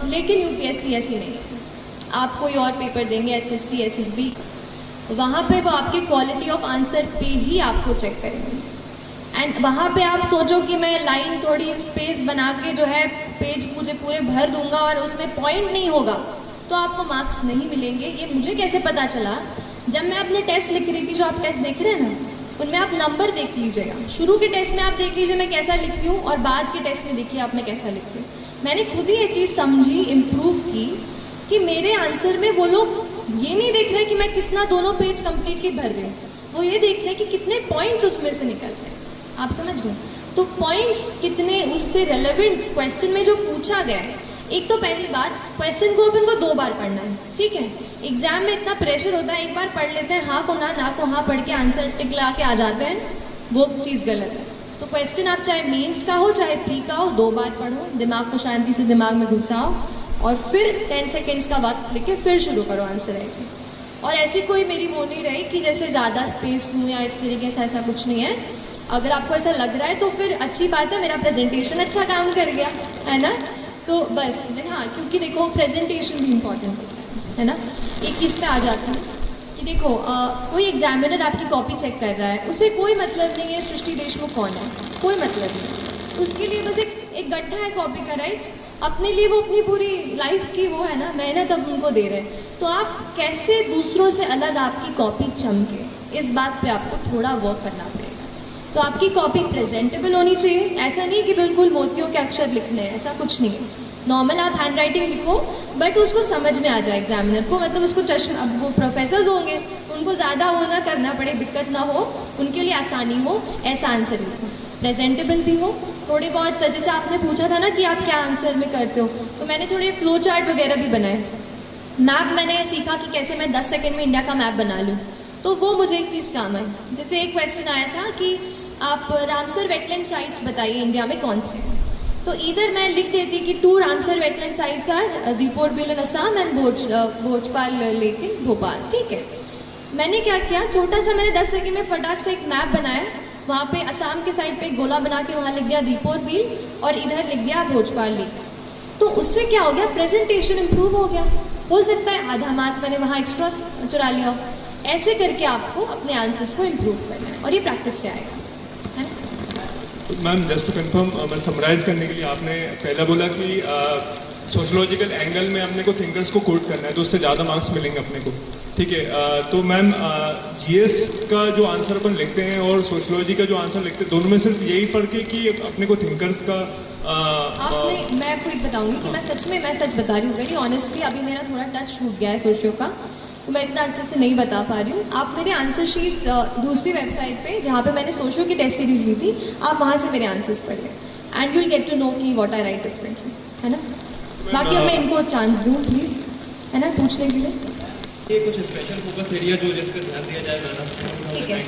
लेकिन यूपीएससी ऐसी नहीं है। आप कोई और पेपर देंगे, एसएससी, एसएसबी, वहाँ पे वो आपके क्वालिटी ऑफ आंसर पे ही आपको चेक करेंगे। एंड वहाँ पे आप सोचो कि मैं लाइन थोड़ी स्पेस बना के जो है पेज मुझे पूरे भर दूंगा और उसमें पॉइंट नहीं होगा तो आपको मार्क्स नहीं मिलेंगे। ये मुझे कैसे पता चला, जब मैं अपने टेस्ट लिख रही थी, जो आप टेस्ट देख रहे हैं ना, उनमें आप नंबर देख लीजिएगा। शुरू के टेस्ट में आप देख लीजिए मैं कैसा लिखती हूँ और बाद के टेस्ट में देखिए आप मैं कैसा लिखती हूँ। मैंने खुद ही ये चीज़ समझी, इम्प्रूव की कि मेरे आंसर में वो लोग ये नहीं देख रहे कि मैं कितना दोनों पेज कंप्लीटली भर रही हूँ, वो ये देख रहे हैं कि कितने पॉइंट्स उसमें से निकल रहे हैं। आप समझ गए? तो पॉइंट्स कितने उससे रेलेवेंट क्वेश्चन में जो पूछा गया है। एक तो पहली बात, क्वेश्चन को अपन को 2 बार पढ़ना है, ठीक है। एग्जाम में इतना प्रेशर होता है, एक बार पढ़ लेते हैं, हाँ को ना को हाँ पढ़ के आंसर टिक ला के आ जाते हैं, वो चीज़ गलत है। तो क्वेश्चन आप चाहे मेंस का हो चाहे प्री का हो, 2 बार पढ़ो, दिमाग को शांति से दिमाग में घुसाओ और फिर 10 सेकेंड्स का वक्त लेके फिर शुरू करो आंसर राइटिंग। और ऐसी कोई मेरी वो नहीं रही कि जैसे ज़्यादा स्पेस लूँ या इस तरीके से, ऐसा कुछ नहीं है। अगर आपको ऐसा लग रहा है तो फिर अच्छी बात है, मेरा प्रेजेंटेशन अच्छा काम कर गया है ना। तो बस हाँ, क्योंकि देखो प्रेजेंटेशन भी इम्पॉर्टेंट होता है ना। एक चीज़ पे आ जाती हूँ कि देखो कोई एग्जामिनर आपकी कॉपी चेक कर रहा है, उसे कोई मतलब नहीं है सृष्टि देशमुख कौन है, कोई मतलब नहीं। उसके लिए बस एक गड्ढा है कॉपी का, राइट। अपने लिए वो अपनी पूरी लाइफ की वो है ना मेहनत अब उनको दे रहे हैं। तो आप कैसे दूसरों से अलग आपकी कॉपी चमके, इस बात पे आपको थोड़ा वर्क करना पड़ेगा। तो आपकी कॉपी प्रेजेंटेबल होनी चाहिए, ऐसा नहीं कि बिल्कुल मोतियों के अक्षर लिखने हैं, ऐसा कुछ नहीं है। नॉर्मल आप हैंड राइटिंग लिखो बट उसको समझ में आ जाए एग्जामिनर को, मतलब उसको चश्मा, अब वो प्रोफेसर्स होंगे उनको ज़्यादा वो ना करना पड़े, दिक्कत ना हो, उनके लिए आसानी हो, ऐसा आंसर लिखो। प्रेजेंटेबल भी हो, थोड़े बहुत, जैसे आपने पूछा था ना कि आप क्या आंसर में करते हो, तो मैंने थोड़े फ्लो चार्ट वगैरह भी बनाए। मैप मैंने सीखा कि कैसे मैं 10 सेकेंड में इंडिया का मैप बना लूँ, तो वो मुझे एक चीज़ काम आई। जैसे एक क्वेश्चन आया था कि आप रामसर वेटलैंड साइट्स बताइए इंडिया में कौन से, तो इधर मैं लिख देती कि 2 Ramsar wetland sites are Deepor Beel in Assam and Bhojpal lake in Bhopal, ठीक है। मैंने क्या किया, छोटा सा मैंने 10 सेकंड में फटाक से एक मैप बनाया, वहाँ पे असम के साइड पे एक गोला बना के वहाँ लिख दिया दीपोर बिल और इधर लिख दिया भोजपाल लेक। तो उससे क्या हो गया, प्रेजेंटेशन इम्प्रूव हो गया। हो सकता है आधा मार्क मैंने वहाँ एक्स्ट्रा चुरा लिया। ऐसे करके आपको अपने आंसर्स को इम्प्रूव करना है और ये प्रैक्टिस से आएगा। मैम जस्ट टू कंफर्म, मैं समराइज करने के लिए, आपने पहला बोला कि सोशोलॉजिकल एंगल में अपने को थिंकर्स को कोट करना है तो उससे ज़्यादा मार्क्स मिलेंगे अपने को, ठीक है। तो मैम जीएस का जो आंसर अपन लिखते हैं और सोशोलॉजी का जो आंसर लिखते हैं, दोनों में सिर्फ यही फ़र्क है कि अपने को थिंकर्स का मैं आपको एक बताऊंगी कि मैं सच बता रही हूँ वेरी ऑनेस्टली। अभी मेरा थोड़ा टच छूट गया है सोशियो का, तो मैं इतना अच्छे से नहीं बता पा रही हूँ। आप मेरे आंसर शीट्स दूसरी वेबसाइट पे जहाँ पे मैंने सोशियो की टेस्ट सीरीज ली थी, आप वहाँ से मेरे आंसर्स पढ़िए and you will get to know कि व्हाट आई राइट डिफरेंटली, है ना। बाकी अब मैं इनको चांस दूँ प्लीज़, है ना, पूछने के लिए। ये कुछ स्पेशल फोकस एरिया जो जिस पर ध्यान दिया जाए मैडम। ठीक है।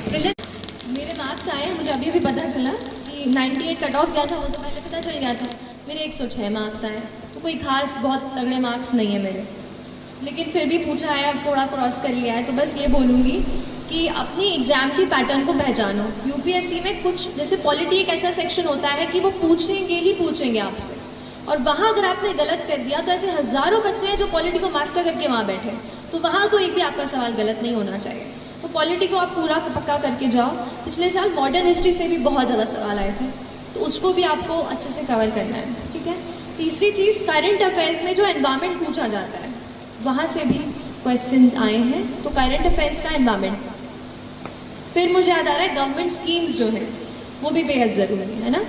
ब्रिलियंट। मेरे मार्क्स आए, मुझे अभी भी पता चला कि 98 कट ऑफ गया था, वो तो पहले पता चल गया था। मेरे 106 मार्क्स आए, तो कोई खास बहुत तगड़े मार्क्स नहीं है मेरे, लेकिन फिर भी पूछा है, अब थोड़ा क्रॉस कर लिया है। तो बस ये बोलूँगी कि अपनी एग्जाम की पैटर्न को पहचानो। यूपीएससी में कुछ, जैसे पॉलिटी एक ऐसा सेक्शन होता है कि वो पूछेंगे आपसे, और वहाँ अगर आपने गलत कर दिया तो ऐसे हज़ारों बच्चे हैं जो पॉलिटी को मास्टर करके वहाँ बैठे, तो वहाँ तो एक भी आपका सवाल गलत नहीं होना चाहिए। तो पॉलिटी को आप पूरा पक्का करके जाओ। पिछले साल मॉडर्न हिस्ट्री से भी बहुत ज़्यादा सवाल आए थे, तो उसको भी आपको अच्छे से कवर करना है, ठीक है। तीसरी चीज़, करंट अफेयर्स में जो एनवायरमेंट पूछा जाता है वहाँ से भी क्वेश्चंस आए हैं, तो करंट अफेयर्स का एनवायरमेंट। फिर मुझे याद आ रहा है गवर्नमेंट स्कीम्स जो हैं वो भी बेहद ज़रूरी है ना।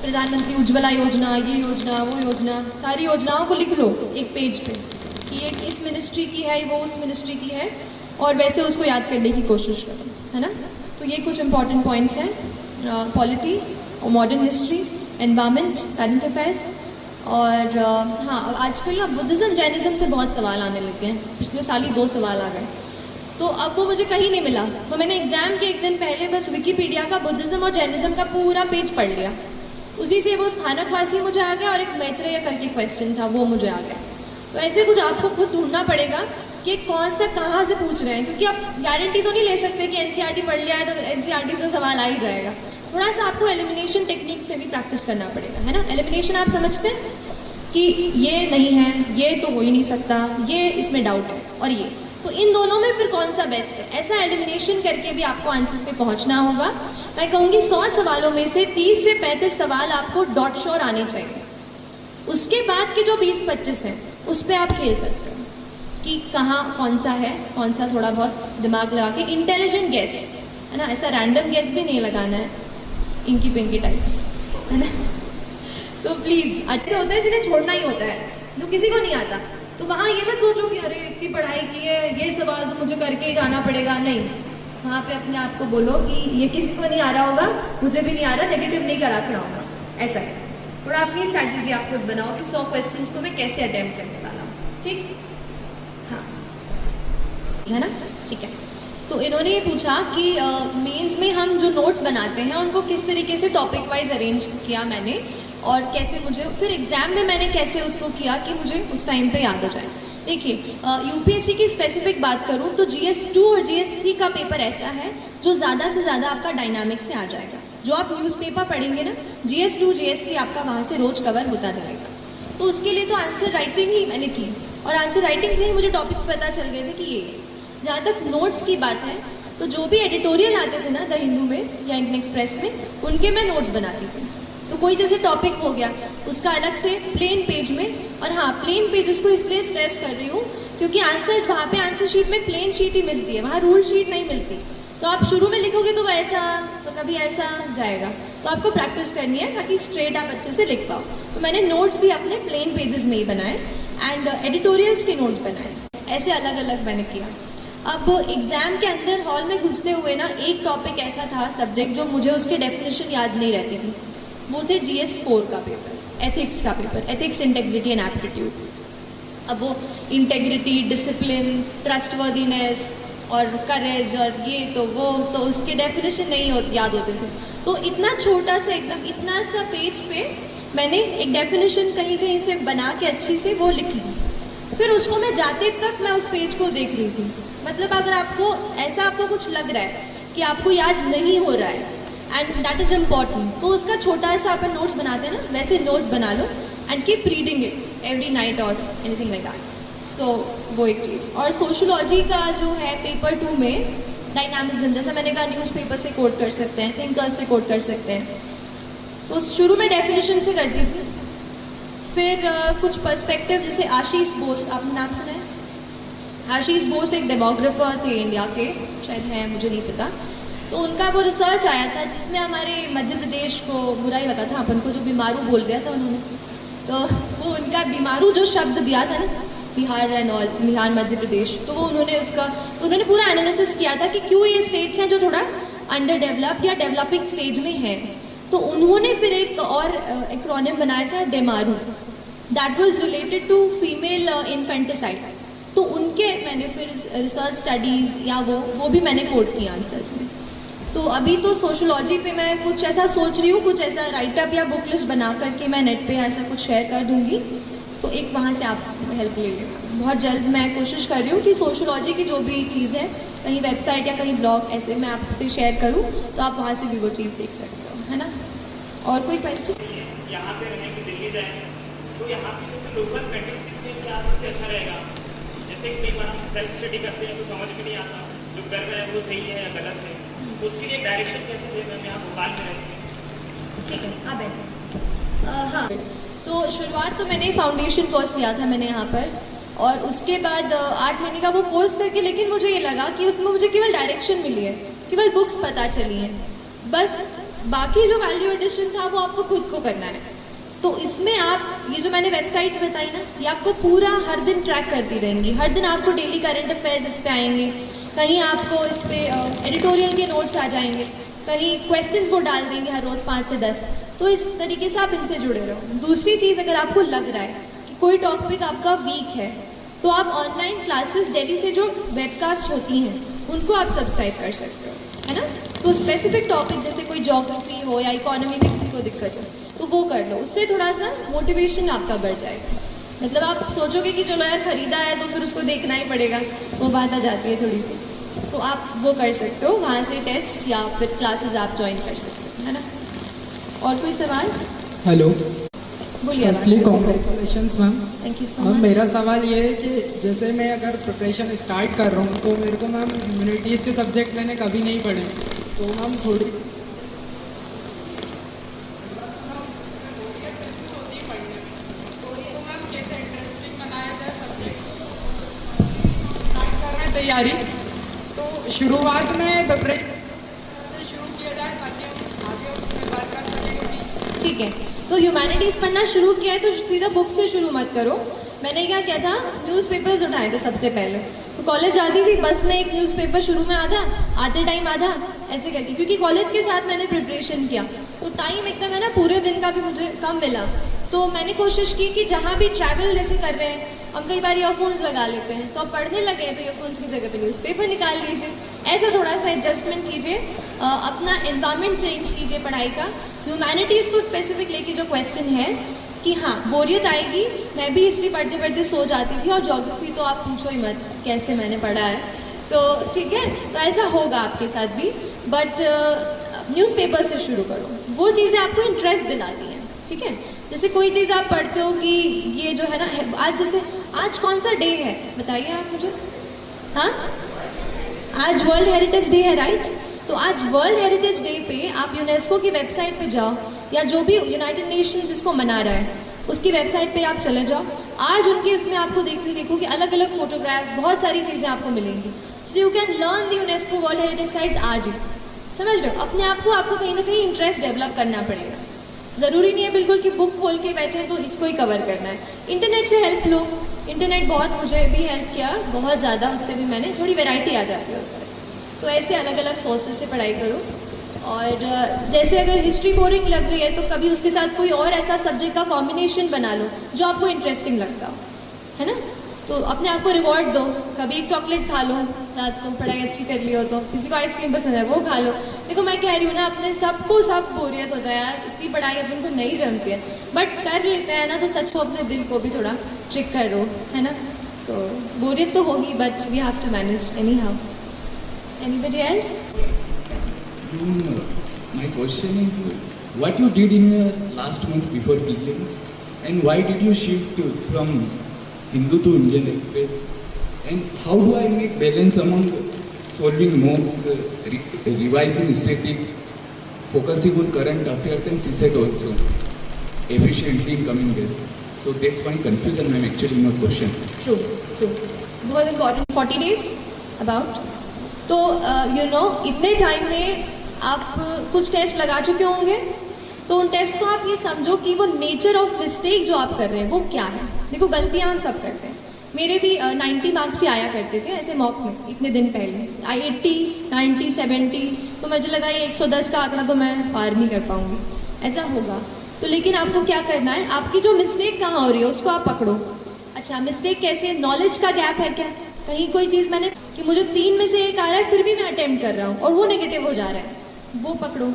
प्रधानमंत्री उज्ज्वला योजना, ये योजना, वो योजना, सारी योजनाओं को लिख लो एक पेज पे कि ये इस मिनिस्ट्री की है, वो उस मिनिस्ट्री की है, और वैसे उसको याद करने की कोशिश करो, है ना। तो ये कुछ इंपॉर्टेंट पॉइंट्स हैं, polity, modern history, environment, current affairs. और हाँ, आजकल ना बुद्धिज़्म जैनिज़्म से बहुत सवाल आने लग गए हैं। पिछले साल ही 2 सवाल आ गए, तो अब वो मुझे कहीं नहीं मिला, तो मैंने एग्ज़ाम के एक दिन पहले बस विकीपीडिया का बुद्धिज़्म और जैनिज़्म का पूरा पेज पढ़ लिया। उसी से वो स्थानकवासी मुझे आ गया और एक मैत्रेय करके क्वेश्चन था वो मुझे आ गया। तो ऐसे कुछ आपको खुद ढूंढना पड़ेगा कि कौन सा कहाँ से पूछ रहे हैं, क्योंकि आप गारंटी तो नहीं ले सकते कि एनसीईआरटी पढ़ लिया है तो एनसीईआरटी से सवाल आ ही जाएगा। थोड़ा सा आपको एलिमिनेशन टेक्निक से भी प्रैक्टिस करना पड़ेगा, है ना। एलिमिनेशन आप समझते हैं कि ये नहीं है, ये तो हो ही नहीं सकता, ये इसमें डाउट है, और ये तो इन दोनों में फिर कौन सा बेस्ट है, ऐसा एलिमिनेशन करके भी आपको आंसर्स पे पहुंचना होगा। मैं कहूँगी 100 सवालों में से 30 से 35 सवाल आपको डॉट श्योर आने चाहिए। उसके बाद के जो 20-25 हैं उस पर आप खेल सकते हो कि कहाँ कौन सा है, कौन सा थोड़ा बहुत दिमाग लगा के इंटेलिजेंट गेस, है ना, ऐसा रैंडम गेस भी नहीं लगाना है, इंकी पिंकी टाइप्स, है ना। तो प्लीज़, अच्छे होते हैं जिन्हें छोड़ना ही होता है, जो किसी को नहीं आता, तो वहाँ ये मत सोचो कि अरे इतनी पढ़ाई की है, ये सवाल तो मुझे करके ही जाना पड़ेगा, नहीं। वहाँ पे अपने आप को बोलो कि ये किसी को नहीं आ रहा होगा, मुझे भी नहीं आ रहा, नेगेटिव नहीं करा रखना होगा, ऐसा है। थोड़ा अपनी स्ट्रैटेजी आप खुद बनाओ कि 100 क्वेश्चंस को मैं कैसे अटेम्प्ट करने वाला हूँ, ठीक, हाँ, है ना, ठीक है। तो इन्होंने ये पूछा कि मेंस में हम जो नोट्स बनाते हैं उनको किस तरीके से टॉपिक वाइज अरेंज किया मैंने, और कैसे मुझे फिर एग्जाम में मैंने कैसे उसको किया कि मुझे उस टाइम पे याद हो जाए। देखिए, यूपीएससी की स्पेसिफिक बात करूँ तो GS2 और GS3 का पेपर ऐसा है जो ज़्यादा से ज़्यादा आपका डायनामिक से आ जाएगा। जो आप न्यूज़पेपर पढ़ेंगे ना, GS2 GS3 आपका वहाँ से रोज कवर होता जाएगा। तो उसके लिए तो आंसर राइटिंग ही मैंने की, और आंसर राइटिंग से ही मुझे टॉपिक्स पता चल गए थे कि ये। जहाँ तक नोट्स की बात है तो जो भी एडिटोरियल आते थे ना द हिंदू में या इंडियन एक्सप्रेस में, उनके मैं नोट्स बनाती थी। तो कोई जैसे टॉपिक हो गया उसका अलग से प्लेन पेज में, और हाँ, प्लेन पेजेस को इसलिए स्ट्रेस कर रही हूँ क्योंकि आंसर वहाँ पे आंसर शीट में प्लेन शीट ही मिलती है, वहाँ रूल शीट नहीं मिलती। तो आप शुरू में लिखोगे तो ऐसा, तो कभी ऐसा जाएगा, तो आपको प्रैक्टिस करनी है ताकि स्ट्रेट आप अच्छे से लिख पाओ। तो मैंने नोट्स भी अपने प्लेन पेजेस में ही बनाए, एंड एडिटोरियल्स के नोट्स बनाए, ऐसे अलग अलग मैंने किया। अब एग्जाम के अंदर हॉल में घुसते हुए ना एक टॉपिक ऐसा था, सब्जेक्ट, जो मुझे उसके डेफिनेशन याद नहीं रहती थी, वो थे GS4 का पेपर, एथिक्स का paper, ethics, integrity and aptitude. अब वो इंटेग्रिटी, डिसिप्लिन, ट्रस्टवर्दीनेस और करेज और ये तो वो, तो उसके डेफिनेशन नहीं याद होते थे। तो इतना छोटा सा, एकदम इतना सा पेज पे मैंने एक डेफिनेशन कहीं कहीं से बना के अच्छी से वो लिख ली। फिर उसको मैं जाते तक मैं उस पेज को देख रही थी। मतलब अगर आपको ऐसा आपको कुछ लग रहा है कि आपको याद नहीं हो रहा है एंड दैट इज़ इम्पॉर्टेंट, तो उसका छोटा सा अपन नोट्स बनाते हैं ना, वैसे नोट्स बना लो and keep reading it every night और एनीथिंग लाइक दैट। सो वो एक चीज़। और सोशोलॉजी का जो है पेपर 2 में डायनामिज्म, जैसा मैंने कहा, न्यूज़पेपर से कोट कर सकते हैं, थिंकर्स से कोट कर सकते हैं। तो शुरू में डेफिनेशन से करती थी, फिर कुछ पर्सपेक्टिव, जैसे आशीष बोस, आपने नाम सुना है? आशीष बोस एक डेमोग्राफर थे इंडिया के, शायद हैं, मुझे नहीं पता। तो उनका वो रिसर्च आया था जिसमें हमारे मध्य प्रदेश को बुरा ही लगा था, अपन को जो बीमारू बोल दिया था उन्होंने। तो वो उनका बीमारू जो शब्द दिया था ना, बिहार एंड ऑल, बिहार मध्य प्रदेश, तो वो उन्होंने पूरा एनालिसिस किया था कि क्यों ये स्टेट्स हैं जो थोड़ा अंडर डेवलप या डेवलपिंग स्टेज में हैं। तो उन्होंने फिर एक और एक्रोनिम बनाया था, डेमारू, that was related to female infanticide. तो उनके मैंने फिर रिसर्च स्टडीज़ या वो भी मैंने कोट किया आंसर्स में। तो अभी तो सोशोलॉजी पे मैं कुछ ऐसा सोच रही हूँ, कुछ ऐसा राइटअप या बुक लिस्ट बना करके मैं नेट पे ऐसा कुछ शेयर कर दूँगी, तो एक वहाँ से आप हेल्प ले लेना। बहुत जल्द मैं कोशिश कर रही हूँ कि सोशोलॉजी की जो भी चीज़ है, कहीं वेबसाइट या कहीं ब्लॉग ऐसे मैं आपसे शेयर करूँ, तो आप वहाँ से भी वो चीज़ देख सकते हो, है ना। और कोई क्वेश्चन? यहाँ पे रहेंगे, दिल्ली जाएंगे, तो यहाँ पे जैसे लोकल कंटेंट सीखते हैं, क्या सबसे अच्छा रहेगा? जैसे कई बार हम सेल्फ स्टडी करते हैं तो समझ में नहीं आता जो कर रहे हैं वो सही है या गलत है, तो उसके लिए डायरेक्शन कैसे दें? हम यहाँ भोपाल में रहते हैं। ठीक है, आप बैठे। हाँ, तो शुरुआत तो मैंने फाउंडेशन कोर्स लिया था मैंने यहाँ पर, और उसके बाद 8 महीने का वो कोर्स करके, लेकिन मुझे ये लगा कि उसमें मुझे केवल डायरेक्शन मिली है, केवल बुक्स पता चली हैं, बस बाकी जो वैल्यू एडिशन था वो आपको खुद को करना है। तो इसमें आप ये जो मैंने वेबसाइट्स बताई ना, ये आपको पूरा हर दिन ट्रैक करती रहेंगी। हर दिन आपको डेली करंट अफेयर्स इस पे आएंगे, कहीं आपको इस पे एडिटोरियल के नोट्स आ जाएंगे, कहीं क्वेश्चंस वो डाल देंगे हर रोज़ 5 से 10। तो इस तरीके से आप इनसे जुड़े रहो। दूसरी चीज़, अगर आपको लग रहा है कि कोई टॉपिक आपका वीक है, तो आप ऑनलाइन क्लासेस दिल्ली से जो वेबकास्ट होती हैं उनको आप सब्सक्राइब कर सकते हो, है ना। तो स्पेसिफिक टॉपिक जैसे कोई ज्योग्राफी हो या इकोनॉमी में किसी को दिक्कत हो तो वो कर लो, उससे थोड़ा सा मोटिवेशन आपका बढ़ जाएगा। मतलब आप सोचोगे कि चलो यार खरीदा है तो फिर उसको देखना ही पड़ेगा, वो बात आ जाती है थोड़ी सी। तो आप वो कर सकते हो, वहाँ से टेस्ट या फिर क्लासेस आप ज्वाइन कर सकते हो, है ना। और कोई सवाल? हेलो, बोलिए। Firstly congratulations ma'am. Thank you so ma'am much. मेरा सवाल ये है कि जैसे मैं अगर प्रिपरेशन स्टार्ट कर रहा हूँ तो मेरे को मैम ह्यूमैनिटीज़ के सब्जेक्ट मैंने कभी नहीं पढ़े, तो मैम थोड़ी तैयारी, तो शुरुआत में प्रिपरेशन से शुरू किया जाए ताकि हम आगे उसमें वर्क कर सकें। ठीक है, तो ह्यूमैनिटीज़ पढ़ना शुरू किया है तो सीधा बुक से शुरू मत करो। मैंने क्या किया था, न्यूज़पेपर्स उठाए थे सबसे पहले। तो कॉलेज जाती थी, बस में एक न्यूज़पेपर शुरू में आधा, आते टाइम आधा, ऐसे करती, क्योंकि कॉलेज के साथ मैंने प्रिपरेशन किया तो टाइम एकदम है ना पूरे दिन का भी मुझे कम मिला। तो मैंने कोशिश की कि जहाँ भी ट्रैवल जैसे कर रहे हैं, हम कई बार ईयरफोन्स लगा लेते हैं, तो आप पढ़ने लगे हैं तो ईयरफोन्स की जगह पे न्यूज़पेपर निकाल लीजिए, ऐसा थोड़ा सा एडजस्टमेंट कीजिए, अपना एनवायरनमेंट चेंज कीजिए पढ़ाई का। ह्यूमैनिटीज़ को स्पेसिफिक लेके जो क्वेश्चन है कि हाँ बोरियत आएगी, मैं भी हिस्ट्री पढ़ते पढ़ते सो जाती थी, और ज्योग्राफी तो आप पूछो ही मत कैसे मैंने पढ़ा है, तो ठीक है, तो ऐसा होगा आपके साथ भी। बट न्यूज़पेपर से शुरू करो, वो चीज़ें आपको इंटरेस्ट दिलाती हैं, ठीक है। जैसे कोई चीज़ आप पढ़ते हो कि ये जो है ना, आज जैसे आज कौन सा डे है बताइए आप मुझे, हाँ आज वर्ल्ड हेरिटेज डे है, राइट। तो आज वर्ल्ड हेरिटेज डे पे आप यूनेस्को की वेबसाइट पे जाओ, या जो भी यूनाइटेड नेशंस इसको मना रहा है उसकी वेबसाइट पे आप चले जाओ, आज उनके इसमें आपको देखो कि अलग अलग फोटोग्राफ्स, बहुत सारी चीज़ें आपको मिलेंगी। सो you can learn the UNESCO world heritage sites आज ही, समझ लो। अपने आप को आपको कहीं ना कहीं इंटरेस्ट डेवलप करना पड़ेगा। ज़रूरी नहीं है बिल्कुल कि बुक खोल के बैठे तो इसको ही कवर करना है। इंटरनेट से हेल्प लो, इंटरनेट बहुत मुझे भी हेल्प किया, बहुत ज़्यादा, उससे भी मैंने थोड़ी वैरायटी आ जाती है उससे। तो ऐसे अलग अलग सोर्सेज से पढ़ाई करो। और जैसे अगर हिस्ट्री बोरिंग लग रही है तो कभी उसके साथ कोई और ऐसा सब्जेक्ट का कॉम्बिनेशन बना लो जो आपको इंटरेस्टिंग लगता हो, है ना। तो अपने आप को रिवॉर्ड दो, कभी एक चॉकलेट खा लो रात को, पढ़ाई अच्छी कर ली हो तो, किसी को आइसक्रीम पसंद है वो खा लो। देखो मैं कह रही हूँ ना, अपने सबको सब बोरियत होता है यार, इतनी पढ़ाई अपन को नहीं जमती है, बट कर लेते हैं ना, तो सच को अपने दिल को भी थोड़ा ट्रिक करो, है ना। तो बोरियत तो होगी, but we have to manage anyhow. Anybody else? My question is, what you did in your last month before prelims, and why did you shift from Hindu to Indian Express, and how do I make balance among solving mocks, revising static, focusing on current affairs and CSET also efficiently in coming days? So that's my confusion, ma'am, actually in your question. True. बहुत important 40 days about. तो इतने time में आप कुछ test लगा चुके होंगे, तो उन टेस्ट को आप ये समझो कि वो नेचर ऑफ मिस्टेक जो आप कर रहे हैं वो क्या है। देखो गलतियां हम सब करते हैं, मेरे भी 90 मार्क्स ही आया करते थे ऐसे मॉक में इतने दिन पहले, 80, 90, 70, तो मुझे लगा ये 110 का आंकड़ा तो मैं पार नहीं कर पाऊंगी, ऐसा होगा। तो लेकिन आपको क्या करना है, आपकी जो मिस्टेक कहाँ हो रही है उसको आप पकड़ो। अच्छा मिस्टेक कैसे, नॉलेज का गैप है क्या, कहीं कोई चीज़ मैंने कि मुझे 3 में से 1 आ रहा है फिर भी मैं अटेम्प्ट कर रहा हूँ और वो नेगेटिव हो जा रहा है, वो पकड़ो।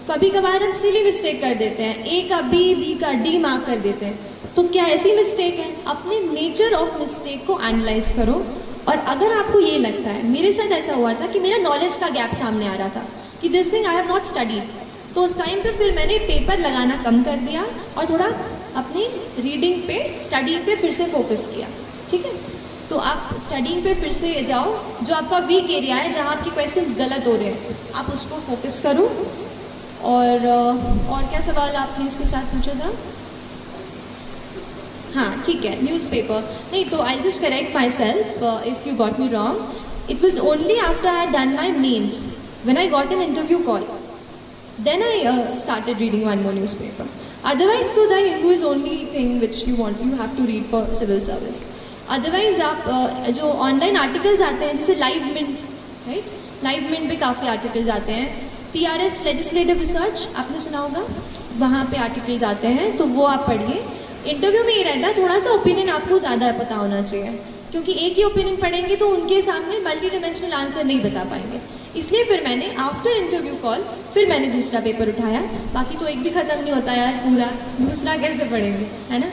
कभी कभार हम सिली मिस्टेक कर देते हैं, A का B, B का D मार्क कर देते हैं, तो क्या ऐसी मिस्टेक है? अपने नेचर ऑफ मिस्टेक को एनालाइज करो। और अगर आपको ये लगता है, मेरे साथ ऐसा हुआ था कि मेरा नॉलेज का गैप सामने आ रहा था कि this thing I have not studied, तो उस टाइम पे फिर मैंने पेपर लगाना कम कर दिया और थोड़ा अपनी रीडिंग पे, स्टडी पे फिर से फोकस किया, ठीक है। तो आप स्टडिंग पे फिर से जाओ, जो आपका वीक एरिया है, जहाँ आपके क्वेश्चंस गलत हो रहे हैं, आप उसको फोकस करो। और क्या सवाल आपने इसके साथ पूछा था? हाँ ठीक है, न्यूज़पेपर नहीं, तो I just correct myself if you got me wrong, it was only after I had done my mains, when I got an interview call, then I started reading one more newspaper. Otherwise, so the Hindu is only thing which you have to read for civil service. Otherwise, आप जो online articles आते हैं जैसे Live Mint, right, Live Mint पे काफ़ी articles आते हैं। PRS legislative research आपने सुना होगा, वहाँ पे आर्टिकल्स आते हैं, तो वो आप पढ़िए। इंटरव्यू में ये रहता है थोड़ा सा ओपिनियन आपको ज़्यादा पता होना चाहिए, क्योंकि एक ही ओपिनियन पढ़ेंगे तो उनके सामने मल्टी डिमेंशनल आंसर नहीं बता पाएंगे। इसलिए फिर मैंने आफ्टर इंटरव्यू कॉल फिर मैंने दूसरा पेपर उठाया, बाकी तो एक भी ख़त्म नहीं होता यार पूरा, दूसरा कैसे पढ़ेंगे, है ना।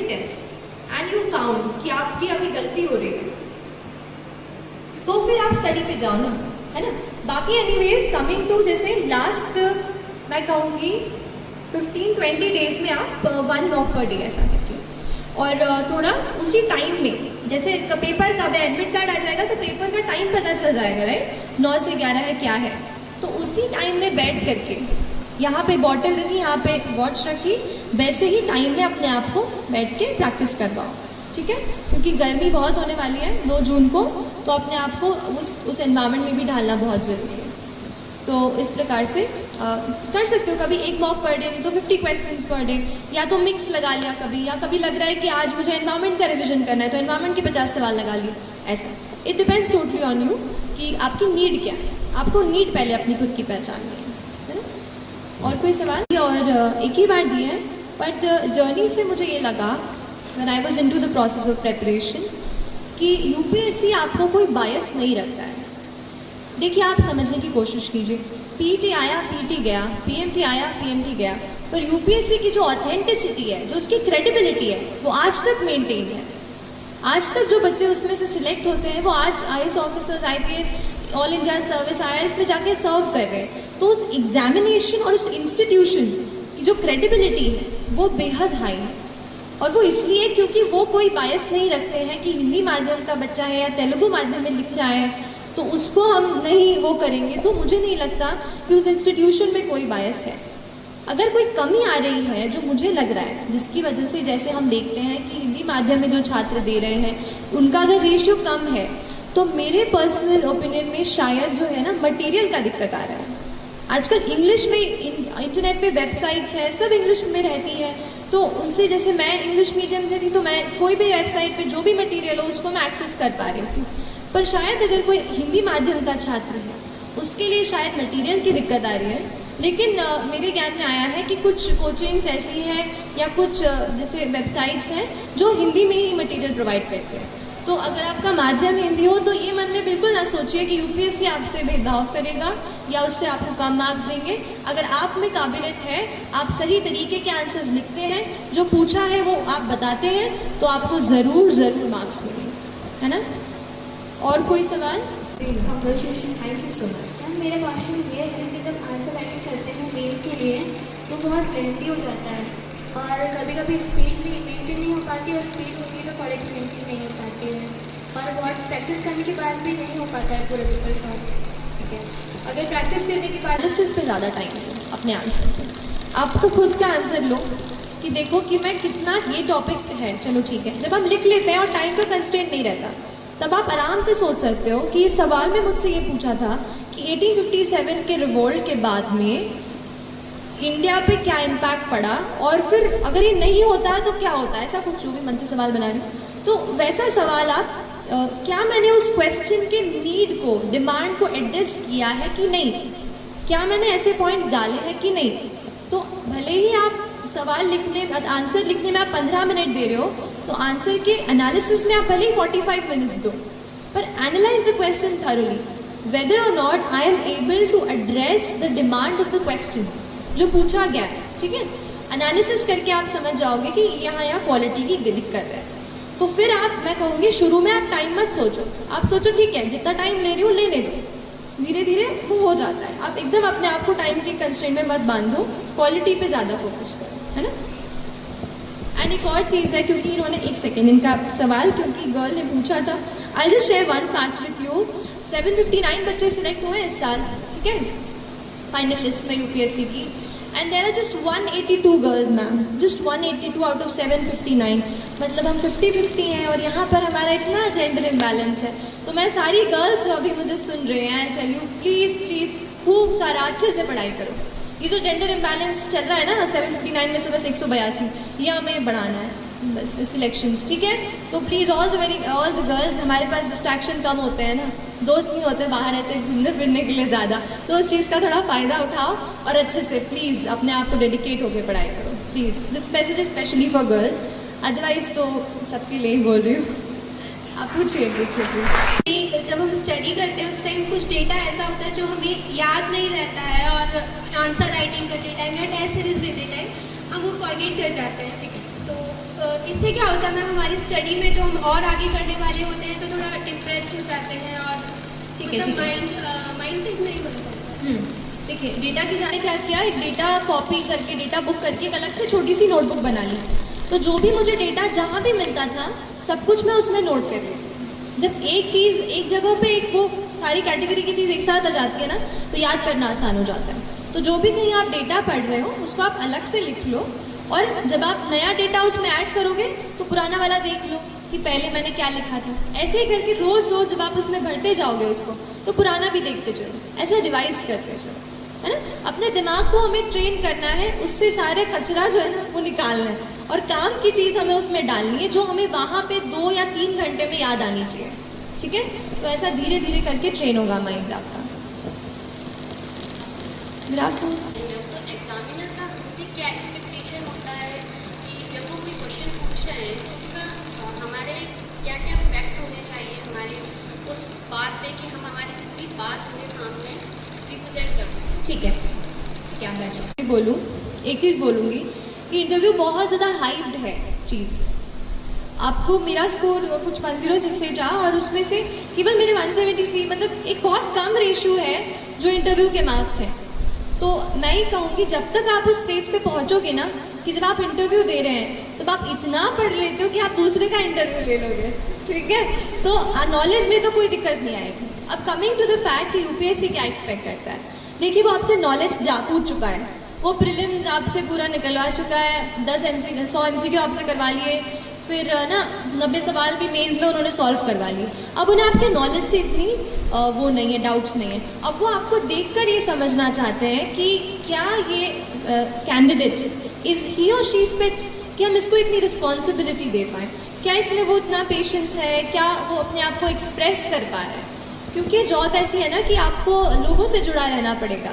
The test and you found कि आपकी अभी गलती हो रही है, तो फिर आप स्टडी पे जाओ ना, है ना। बाकी एनीवेज कमिंग टू जैसे लास्ट मैं कहूँगी 15-20 डेज में आप 1 वॉक पर डे ऐसा करके, और थोड़ा उसी टाइम में जैसे पेपर का एडमिट कार्ड आ जाएगा तो पेपर का टाइम पता चल जाएगा, राइट, 9 से 11 है क्या है, तो उसी टाइम में बैठ करके यहाँ पे बॉटल रखी, यहाँ पे वॉच रखी, वैसे ही टाइम में अपने आप को बैठ के प्रैक्टिस करवाओ, ठीक है, क्योंकि गर्मी बहुत होने वाली है 2 जून को, तो अपने आप को उस एनवायरनमेंट में भी ढालना बहुत ज़रूरी है। तो इस प्रकार से कर सकते हो, कभी 1 मॉक पर डे, नहीं तो 50 क्वेश्चंस पर डे, या तो मिक्स लगा लिया कभी, या कभी लग रहा है कि आज मुझे एनवायरनमेंट का रिविजन करना है तो एनवायरनमेंट के 50 सवाल लगा लिए, ऐसा। It depends totally on you कि आपकी नीड क्या है, आपको नीड पहले अपनी खुद की पहचाननी है ना। और कोई सवाल? और एक ही बार दिए हैं, बट जर्नी से मुझे ये लगा when I was into the process of preparation कि यूपीएससी आपको कोई बायस नहीं रखता है। देखिए, आप समझने की कोशिश कीजिए, पीटी आया पीटी गया, पीएमटी आया पीएमटी गया, पर यूपीएससी की जो ऑथेंटिसिटी है, जो उसकी क्रेडिबिलिटी है, वो आज तक मेंटेन है। आज तक जो बच्चे उसमें से सिलेक्ट होते हैं वो आज IAS officers, IPS, all India service, IRS में जाके सर्व कर रहे हैं। तो उस एग्जामिनेशन और उस इंस्टीट्यूशन की जो क्रेडिबिलिटी है वो बेहद हाई है, और वो इसलिए क्योंकि वो कोई बायस नहीं रखते हैं कि हिंदी माध्यम का बच्चा है या तेलुगु माध्यम में लिख रहा है तो उसको हम नहीं वो करेंगे। तो मुझे नहीं लगता कि उस इंस्टीट्यूशन में कोई बायस है। अगर कोई कमी आ रही है जो मुझे लग रहा है, जिसकी वजह से जैसे हम देखते हैं कि हिंदी माध्यम में जो छात्र दे रहे हैं उनका अगर रेशियो कम है, तो मेरे पर्सनल ओपिनियन में शायद जो है ना मटेरियल का दिक्कत आ रहा है। आजकल इंग्लिश में इंटरनेट पे वेबसाइट्स है, सब इंग्लिश में रहती है, तो उनसे जैसे मैं इंग्लिश मीडियम से थी तो मैं कोई भी वेबसाइट पे जो भी मटेरियल हो उसको मैं एक्सेस कर पा रही थी। पर शायद अगर कोई हिंदी माध्यम का छात्र है उसके लिए शायद मटेरियल की दिक्कत आ रही है। लेकिन मेरे ज्ञान में आया है कि कुछ कोचिंग्स ऐसी हैं या कुछ जैसे वेबसाइट्स हैं जो हिंदी में ही मटेरियल प्रोवाइड करते हैं। तो अगर आपका माध्यम हिंदी हो तो ये मन में बिल्कुल ना सोचिए कि यूपीएससी आपसे भेदभाव करेगा या उससे आपको कम मार्क्स देंगे। अगर आप में काबिलियत है, आप सही तरीके के आंसर्स लिखते हैं, जो पूछा है वो आप बताते हैं, तो आपको ज़रूर मार्क्स मिलेंगे, है ना। और कोई सवाल? Thank you so much. Ma'am, मेरा क्वेश्चन ये है कि जब आंसर राइटिंग करते हैं मेंस के लिए तो बहुत लेंथी हो जाता है, और कभी कभी स्पीड भी मेंटेन नहीं हो पाती, और स्पीड होती है तो क्वालिटी मेंटेन नहीं हो पाती है, और बहुत प्रैक्टिस करने के बाद भी नहीं हो पाता है पूरे पेपर सॉल्व। ठीक है, अगर प्रैक्टिस करने के बाद एनालिसिस पे ज़्यादा टाइम दो अपने आंसर पे। आप तो खुद का आंसर लो कि देखो कि मैं कितना, ये टॉपिक है, चलो ठीक है। जब हम लिख लेते हैं और टाइम का कंस्ट्रेंट नहीं रहता, तब आप आराम से सोच सकते हो कि इस सवाल में मुझसे ये पूछा था कि 1857 के रिवोल्ट के बाद में इंडिया पे क्या इम्पैक्ट पड़ा, और फिर अगर ये नहीं होता तो क्या होता है, ऐसा कुछ जो भी मन से सवाल बना रहे हो, तो वैसा सवाल आप क्या मैंने उस क्वेश्चन के नीड को, डिमांड को एड्रेस किया है कि नहीं, क्या मैंने ऐसे पॉइंट्स डाले हैं कि नहीं। तो भले ही आप सवाल लिखने, आंसर लिखने में आप 15 मिनट दे रहे हो, तो आंसर के एनालिसिस में आप भले ही 45 मिनट्स दो, पर analyse the question thoroughly whether or not I am able to address the demand of the question जो पूछा गया है। ठीक है, एनालिसिस करके आप समझ जाओगे कि यहाँ क्वालिटी की दिक्कत है। तो फिर आप, मैं कहूँगी शुरू में आप टाइम मत सोचो, आप सोचो ठीक है जितना टाइम ले रही हूँ लेने दो, धीरे धीरे वो हो जाता है। आप एकदम अपने आप को टाइम के कंस्ट्रेंट में मत बांधो, क्वालिटी पे ज़्यादा फोकस करो, है ना। एंड एक और चीज़ है, क्योंकि इन्होंने, एक सेकेंड, इनका सवाल क्योंकि गर्ल ने पूछा था, I just share one fact with you. 759 बच्चे सिलेक्ट हुए इस साल, ठीक है, फाइनल लिस्ट में यूपीएससी की, and there are just 182 girls ma'am, just 182 out of 759, मतलब हम 50-50 हैं, और यहाँ पर हमारा इतना जेंडर इम्बैलेंस है। तो मैं सारी गर्ल्स जो अभी मुझे सुन रहे हैं, टेल यू प्लीज़ प्लीज़ खूब सारा अच्छे से पढ़ाई करो। ये जो जेंडर इम्बैलेंस चल रहा है ना 759 में से बस 182, ये हमें बढ़ाना है बस सिलेक्शंस, ठीक है। तो प्लीज़ ऑल द गर्ल्स, हमारे पास डिस्ट्रैक्शन कम होते हैं ना, दोस्त नहीं होते बाहर ऐसे घूमने फिरने के लिए ज़्यादा, तो उस चीज़ का थोड़ा फ़ायदा उठाओ और अच्छे से प्लीज़ अपने आप को डेडिकेट होकर पढ़ाई करो please. This message is specially for girls, otherwise तो सबके लिए ही बोल रही हूँ। आप पूछिए प्लीज़। जब हम स्टडी करते हैं उस टाइम कुछ डेटा ऐसा होता है जो हमें याद नहीं रहता है, और आंसर राइटिंग करते टाइम या टेस्ट सीरीज देते टाइम हम वो फॉरगेट कर जाते हैं, ठीक है। तो इससे क्या होता है मैम, हमारी स्टडी में जो हम और आगे करने वाले होते हैं तो थोड़ा डिप्रेस्ड हो जाते हैं और ठीक है, माइंड से नहीं बनता। देखिए, डेटा की जाने क्या किया, एक डेटा कॉपी करके, डेटा बुक करके एक अलग से छोटी सी नोटबुक बना ली। तो जो भी मुझे डेटा जहाँ भी मिलता था सब कुछ मैं उसमें नोट कर लेती। जब एक चीज़ एक जगह पे एक वो सारी कैटेगरी की चीज़ एक साथ आ जाती है ना, तो याद करना आसान हो जाता है। तो जो भी कहीं आप डेटा पढ़ रहे हो उसको आप अलग से लिख लो, और जब आप नया डेटा उसमें ऐड करोगे तो पुराना वाला देख लो कि पहले मैंने क्या लिखा था। ऐसे ही करके रोज रोज जब आप उसमें भरते जाओगे उसको, तो पुराना भी देखते चलो, ऐसे रिवाइज करते चलो, है ना। अपने दिमाग को हमें ट्रेन करना है, उससे सारे कचरा जो है ना वो निकालना है, और काम की चीज़ हमें उसमें डालनी है जो हमें वहाँ पे 2 या 3 घंटे में याद आनी चाहिए। ठीक है, तो ऐसा धीरे धीरे करके ट्रेन होगा माइंड आपका। ग्राफ एग्जामिनर का हमसे क्या एक्सपेक्टेशन होता है कि जब वो कोई क्वेश्चन पूछ रहे हैं तो उसका हमारे क्या क्या फैक्ट होने चाहिए हमारे उस बात पे कि हम हमारी पूरी बात उनके सामने रिप्रेजेंट कर सकें। ठीक है, ठीक है, आप बैठ जाओ। बोलूँ, एक चीज़ बोलूँगी कि इंटरव्यू बहुत ज़्यादा हाइप्ड है चीज़। आपको मेरा स्कोर कुछ 1068 रहा और उसमें से केवल मेरे 173, मतलब एक बहुत कम रेशियो है जो इंटरव्यू के मार्क्स हैं। तो मैं ही कहूँगी जब तक आप उस स्टेज पे पहुँचोगे ना कि जब आप इंटरव्यू दे रहे हैं तब आप इतना पढ़ लेते हो कि आप दूसरे का इंटरव्यू ले लोगे। ठीक है, तो नॉलेज में तो कोई दिक्कत नहीं आएगी। अब कमिंग टू द फैक्ट कि यूपीएससी क्या एक्सपेक्ट करता है, देखिए वो आपसे नॉलेज कूद चुका है, वो प्रीलिम्स आपसे पूरा निकलवा चुका है, 100 MCQ आपसे करवा लिए, फिर ना 90 सवाल भी मेंस में उन्होंने सॉल्व करवा लिए। अब उन्हें आपके नॉलेज से इतनी वो नहीं है, डाउट्स नहीं है। अब वो आपको देखकर ये समझना चाहते हैं कि क्या ये कैंडिडेट इज ही और शी फिट, कि हम इसको इतनी रिस्पॉन्सिबिलिटी दे पाएँ, क्या इसमें वो इतना पेशेंस है, क्या वो अपने आप को एक्सप्रेस कर पा रहा है। क्योंकि जॉब ऐसी है ना कि आपको लोगों से जुड़ा रहना पड़ेगा।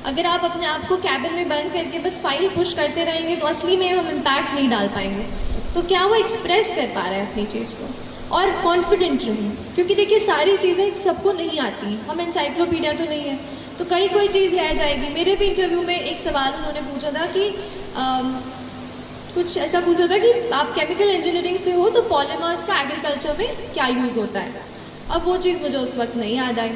अगर आप अपने आप को कैबिन में बंद करके बस फाइल पुश करते रहेंगे तो असली में हम इम्पैक्ट नहीं डाल पाएंगे। तो क्या वो एक्सप्रेस कर पा रहा है अपनी चीज़ को, और कॉन्फिडेंट रहें, क्योंकि देखिए सारी चीज़ें सबको नहीं आती, हम एनसाइक्लोपीडिया तो नहीं है, तो कोई चीज़ रह जाएगी। मेरे भी इंटरव्यू में एक सवाल उन्होंने पूछा था कि कुछ ऐसा पूछा था कि आप केमिकल इंजीनियरिंग से हो तो पॉलीमर्स का एग्रीकल्चर में क्या यूज़ होता है। अब वो चीज़ मुझे उस वक्त नहीं याद आई,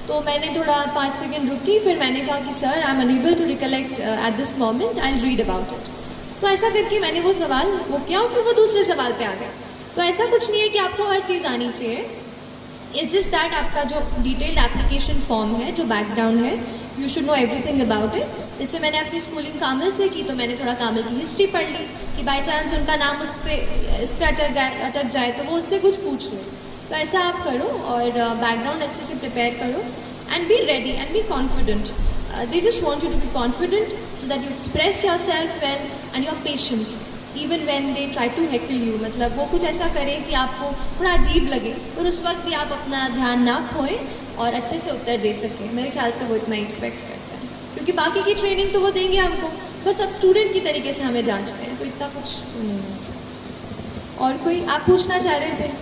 तो मैंने थोड़ा 5 सेकंड रुकी, फिर मैंने कहा कि sir I am unable to recollect at this moment, I will read about it. तो ऐसा करके मैंने वो सवाल वो किया और फिर वो दूसरे सवाल पे आ गया। तो ऐसा कुछ नहीं है कि आपको हर चीज़ आनी चाहिए, इट्स जस्ट दैट आपका जो डिटेल्ड एप्लीकेशन फॉर्म है, जो बैकग्राउंड है, you should know everything about it. जैसे मैंने अपनी स्कूलिंग कामिल से की, तो मैंने थोड़ा कामिल की हिस्ट्री पढ़ ली कि बाई चांस उनका नाम इस पर अटक जाए तो वो उससे कुछ पूछ ले। तो ऐसा आप करो और बैकग्राउंड अच्छे से प्रिपेयर करो and be ready and be confident. They just want you to be confident so that you express yourself well and you're patient even when they try to heckle you। मतलब वो कुछ ऐसा करें कि आपको थोड़ा अजीब लगे, और उस वक्त भी आप अपना ध्यान ना खोएं और अच्छे से उत्तर दे सकें। मेरे ख्याल से वो इतना एक्सपेक्ट करते हैं, क्योंकि बाकी की ट्रेनिंग तो वो देंगे हमको, बस अब स्टूडेंट की तरीके से हमें जांचते हैं, तो इतना कुछ नहीं है। और कोई आप पूछना चाह रहे थे?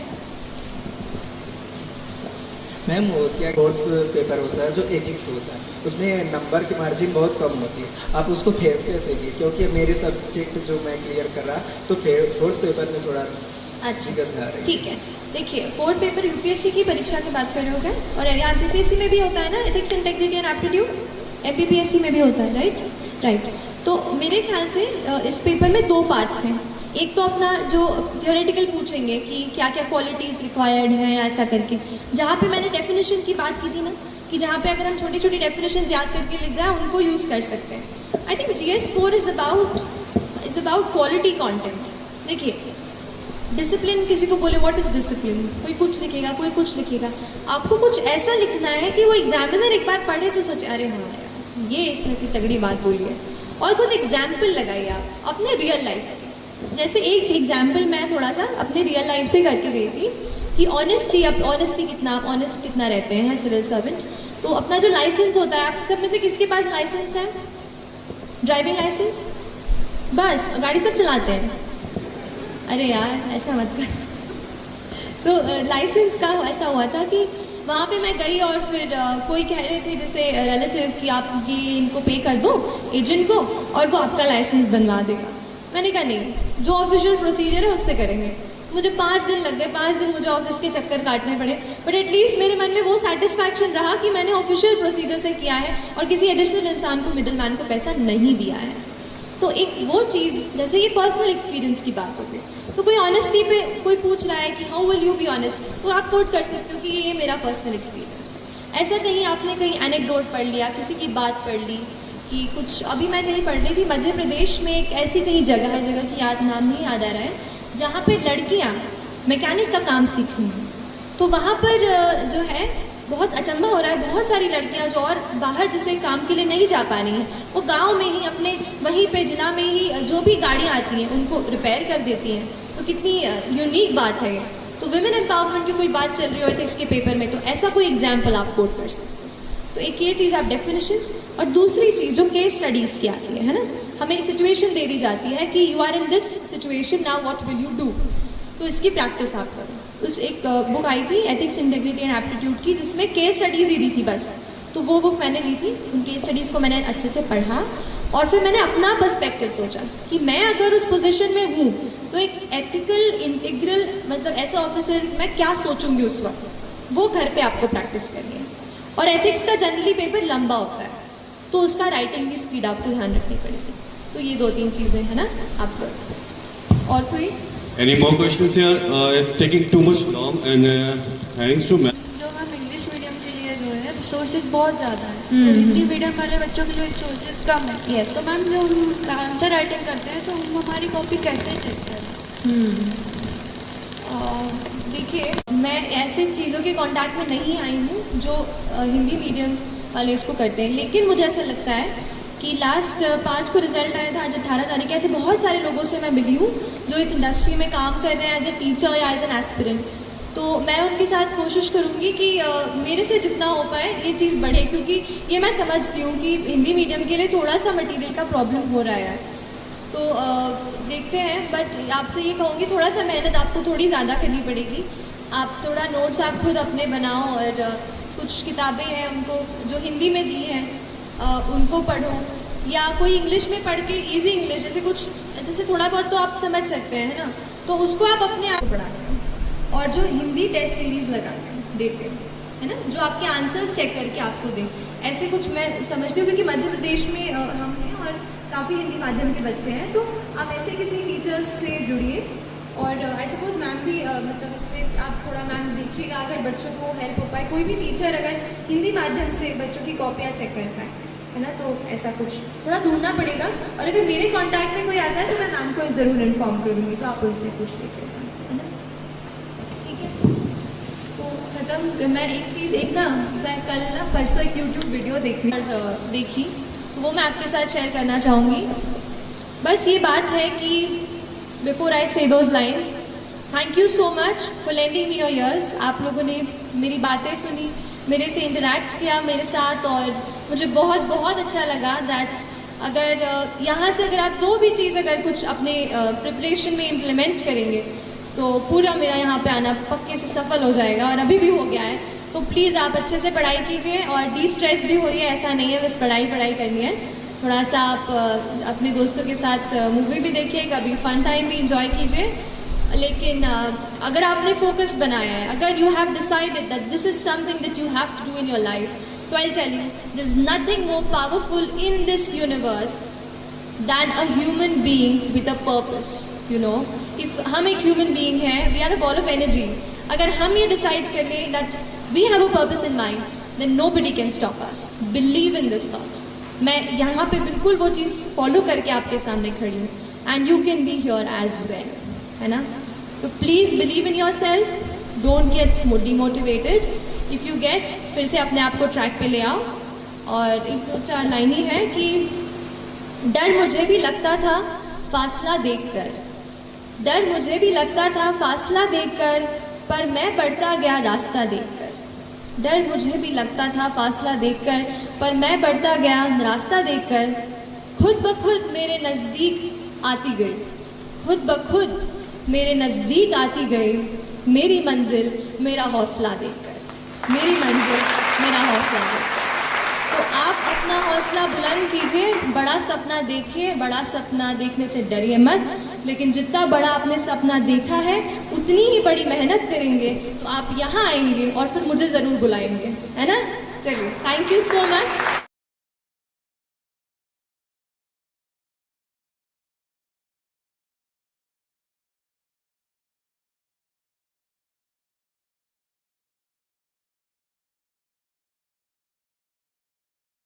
मैम वो क्या कोर्स पेपर होता है जो एथिक्स होता है, उसमें नंबर की मार्जिन बहुत कम होती है, आप उसको फेस कैसे किए? क्योंकि मेरे सब्जेक्ट जो मैं क्लियर कर रहा तो फोर्थ पेपर में थोड़ा दिक्कत जा रही है। ठीक है, देखिए फोर्थ पेपर यूपीएससी की परीक्षा की बात कर रहे हो क्या? और एमपीपीएससी में भी होता है ना, ethics integrity and aptitude, MPPSC में भी होता है, राइट। तो मेरे ख्याल से इस पेपर में 2 पार्ट्स हैं। एक तो अपना जो थियोरेटिकल पूछेंगे कि क्या क्या क्वालिटीज़ रिक्वायर्ड हैं ऐसा करके, जहाँ पे मैंने डेफिनेशन की बात की थी ना, कि जहाँ पे अगर हम छोटी छोटी डेफिनेशन याद करके लिख जाए उनको यूज़ कर सकते हैं। I think GS4 is about quality content. देखिए डिसिप्लिन, किसी को बोले व्हाट इज़ डिसिप्लिन, कोई कुछ लिखेगा, कोई कुछ लिखेगा, आपको कुछ ऐसा लिखना है कि वो एग्जामिनर एक बार पढ़े तो सोचे अरे हाँ यार ये इसने कोई तगड़ी बात बोली है। और कुछ एग्जाम्पल लगाइए आप अपने रियल लाइफ के। जैसे एक एग्जाम्पल मैं थोड़ा सा अपने रियल लाइफ से करके गई थी कि ऑनेस्टी ऑनेस्ट कितना रहते हैं सिविल सर्वेंट। तो अपना जो लाइसेंस होता है, आप सब में से किसके पास लाइसेंस है? Driving license? बस गाड़ी सब चलाते हैं? अरे यार ऐसा मत कर। तो लाइसेंस का ऐसा हुआ था कि वहाँ पे मैं गई और फिर कोई कह रहे थे जैसे रिलेटिव कि आप ये इनको पे कर दो एजेंट को और वो आपका लाइसेंस बनवा देगा। मैंने कहा नहीं, जो ऑफिशियल प्रोसीजर है उससे करेंगे। मुझे 5 दिन लग गए, 5 दिन मुझे ऑफिस के चक्कर काटने पड़े, बट एटलीस्ट मेरे मन में वो सेटिस्फैक्शन रहा कि मैंने ऑफिशियल प्रोसीजर से किया है और किसी एडिशनल इंसान को, मिडिल मैन को पैसा नहीं दिया है। तो एक वो चीज़, जैसे ये पर्सनल एक्सपीरियंस की बात होगी, तो कोई ऑनेस्टी पे कोई पूछ रहा है कि how will you be honest, तो आप कोट कर सकते हो कि ये मेरा पर्सनल एक्सपीरियंस है। ऐसा कहीं आपने कहीं एनेक्डोट पढ़ लिया, किसी की बात पढ़ ली कि कुछ, अभी मैं कहीं पढ़ रही थी मध्य प्रदेश में एक ऐसी कहीं जगह है, जगह की नाम नहीं याद आ रहा है, जहाँ पे लड़कियाँ मैकेनिक का काम सीख रही हैं। तो वहाँ पर जो है बहुत अचंभा हो रहा है, बहुत सारी लड़कियाँ जो और बाहर जैसे काम के लिए नहीं जा पा रही हैं, वो गांव में ही अपने वहीं पे जिला में ही जो भी गाड़ियाँ आती हैं उनको रिपेयर कर देती हैं। तो कितनी यूनिक बात है। तो विमेन एम्पावरमेंट की कोई बात चल रही हो एथिक्स के पेपर में, तो ऐसा कोई एग्जाम्पल आप कोट कर सकते हो। तो एक ये चीज़ आप डेफिनेशंस, और दूसरी चीज़ जो केस स्टडीज़ की आती है ना, हमें सिचुएशन दे दी जाती है कि you are in this situation, now what will you do. तो इसकी प्रैक्टिस आप करो। उस एक बुक आई थी एथिक्स, इंटेग्रिटी एंड एप्टीट्यूड की, जिसमें केस स्टडीज़ ही दी थी बस। तो वो बुक मैंने ली थी, उन केस स्टडीज़ को मैंने अच्छे से पढ़ा और फिर मैंने अपना पर्सपेक्टिव सोचा कि मैं अगर उस पोजीशन में हूँ तो एक एथिकल इंटीग्रल, मतलब ऐसा ऑफिसर मैं क्या सोचूंगी उस वक्त, वो घर पे आपको प्रैक्टिस करनी है। और एथिक्स का जनरली पेपर लंबा होता है, तो उसका राइटिंग की स्पीड आपको ध्यान रखनी पड़ेगी। तो ये 2-3 चीज़ें हैं ना आपको। और कोई Any more questions here? It's taking too much long and thanks to ma'am. जो मैम इंग्लिश मीडियम के लिए जो है रिसोर्सेज बहुत ज़्यादा है, हिंदी मीडियम वाले बच्चों के लिए रिसोर्सेज कम है। Yes. तो मैम जो हम आंसर राइटिंग करते हैं तो हम हमारी कॉपी कैसे चेक करें? देखिए, मैं ऐसे चीज़ों के कांटेक्ट में नहीं आई हूँ जो हिंदी मीडियम वाले उसको करते हैं, लेकिन मुझे ऐसा लगता है कि लास्ट 5 को रिजल्ट आया था, आज 18 तारीख, ऐसे बहुत सारे लोगों से मैं मिली हूँ जो इस इंडस्ट्री में काम कर रहे हैं एज ए टीचर या एज एन एस्पिरेंट। तो मैं उनके साथ कोशिश करूँगी कि मेरे से जितना हो पाए ये चीज़ बढ़े, क्योंकि ये मैं समझती हूँ कि हिंदी मीडियम के लिए थोड़ा सा मटेरियल का प्रॉब्लम हो रहा है। तो देखते हैं, बट आपसे ये कहूँगी थोड़ा सा मेहनत आपको थोड़ी ज़्यादा करनी पड़ेगी। आप थोड़ा नोट्स आप खुद अपने बनाओ और कुछ किताबें हैं उनको जो हिंदी में दी हैं उनको पढ़ो, या कोई इंग्लिश में पढ़ के इजी इंग्लिश, जैसे थोड़ा बहुत तो आप समझ सकते हैं ना, तो उसको आप अपने आप पढ़ाते हैं। और जो हिंदी टेस्ट सीरीज़ लगाते हैं देते हैं, है ना, जो आपके आंसर्स चेक करके आपको दें, ऐसे कुछ मैं समझती हूँ। क्योंकि मध्य प्रदेश में हम हैं और काफ़ी हिंदी माध्यम के बच्चे हैं, तो आप ऐसे किसी टीचर्स से जुड़िए। और आई सपोज मैम भी मतलब इस पर आप थोड़ा मैम देखिएगा, अगर बच्चों को हेल्प हो पाए, कोई भी टीचर अगर हिंदी माध्यम से बच्चों की कॉपियाँ चेक कर पाए, है ना, तो ऐसा कुछ थोड़ा ढूंढना पड़ेगा। और अगर मेरे कांटेक्ट में कोई आता है तो मैं मैम को ज़रूर इन्फॉर्म करूँगी, तो आप उनसे पूछ लीजिएगा, है ना, ठीक है। तो ख़त्म, मैं एक चीज़, एक ना मैं कल ना परसों एक यूट्यूब वीडियो देखी, तो वो मैं आपके साथ शेयर करना चाहूँगी। बस ये बात है कि बिफोर आई से those lines, thank you so much for lending me your ears. आप लोगों ने मेरी बातें सुनी, मेरे से इंटरेक्ट किया मेरे साथ, और मुझे बहुत बहुत अच्छा लगा दैट अगर यहाँ से अगर आप 2 भी चीज़ अगर कुछ अपने प्रिपरेशन में इम्प्लीमेंट करेंगे तो पूरा मेरा यहाँ पे आना पक्के से सफल हो जाएगा, और अभी भी हो गया है। तो प्लीज़ आप अच्छे से पढ़ाई कीजिए और डिस्ट्रेस भी होइए, ऐसा नहीं है बस पढ़ाई करनी है। थोड़ा सा आप अपने दोस्तों के साथ मूवी भी देखिए, कभी फन टाइम भी इंजॉय कीजिए। लेकिन अगर आपने फोकस बनाया है, अगर you have decided that this is something that you have to do in your life, so I tell you there is nothing more powerful in this universe than a human being with a purpose. You know, if हम एक human being हैं, we are a ball of energy. अगर हम ये decide कर लें that we have a purpose in mind, then nobody can stop us. Believe in this thought. मैं यहाँ पे बिल्कुल वो चीज़ फॉलो करके आपके सामने खड़ी हूँ, and you can be here as well, है ना। तो please believe in yourself, don't get demotivated. If you get, फिर से अपने आप को ट्रैक पे ले आओ। और 1-2-4 लाइन ही है कि डर मुझे भी लगता था फासला देखकर, डर मुझे भी लगता था फासला देखकर, पर मैं बढ़ता गया रास्ता देखकर। डर मुझे भी लगता था फासला देखकर, पर मैं बढ़ता गया रास्ता देखकर। खुद ब खुद मेरे नज़दीक आती गई, खुद ब खुद मेरे नज़दीक आती गई मेरी मंजिल मेरा हौसला देखकर, मेरी मंजिल मेरा हौसला देखकर। तो आप अपना हौसला बुलंद कीजिए, बड़ा सपना देखिए, बड़ा सपना देखने से डरिए मत। लेकिन जितना बड़ा आपने सपना देखा है उतनी ही बड़ी मेहनत करेंगे तो आप यहाँ आएंगे और फिर मुझे ज़रूर बुलाएंगे, है ना? चलिए, थैंक यू सो मच।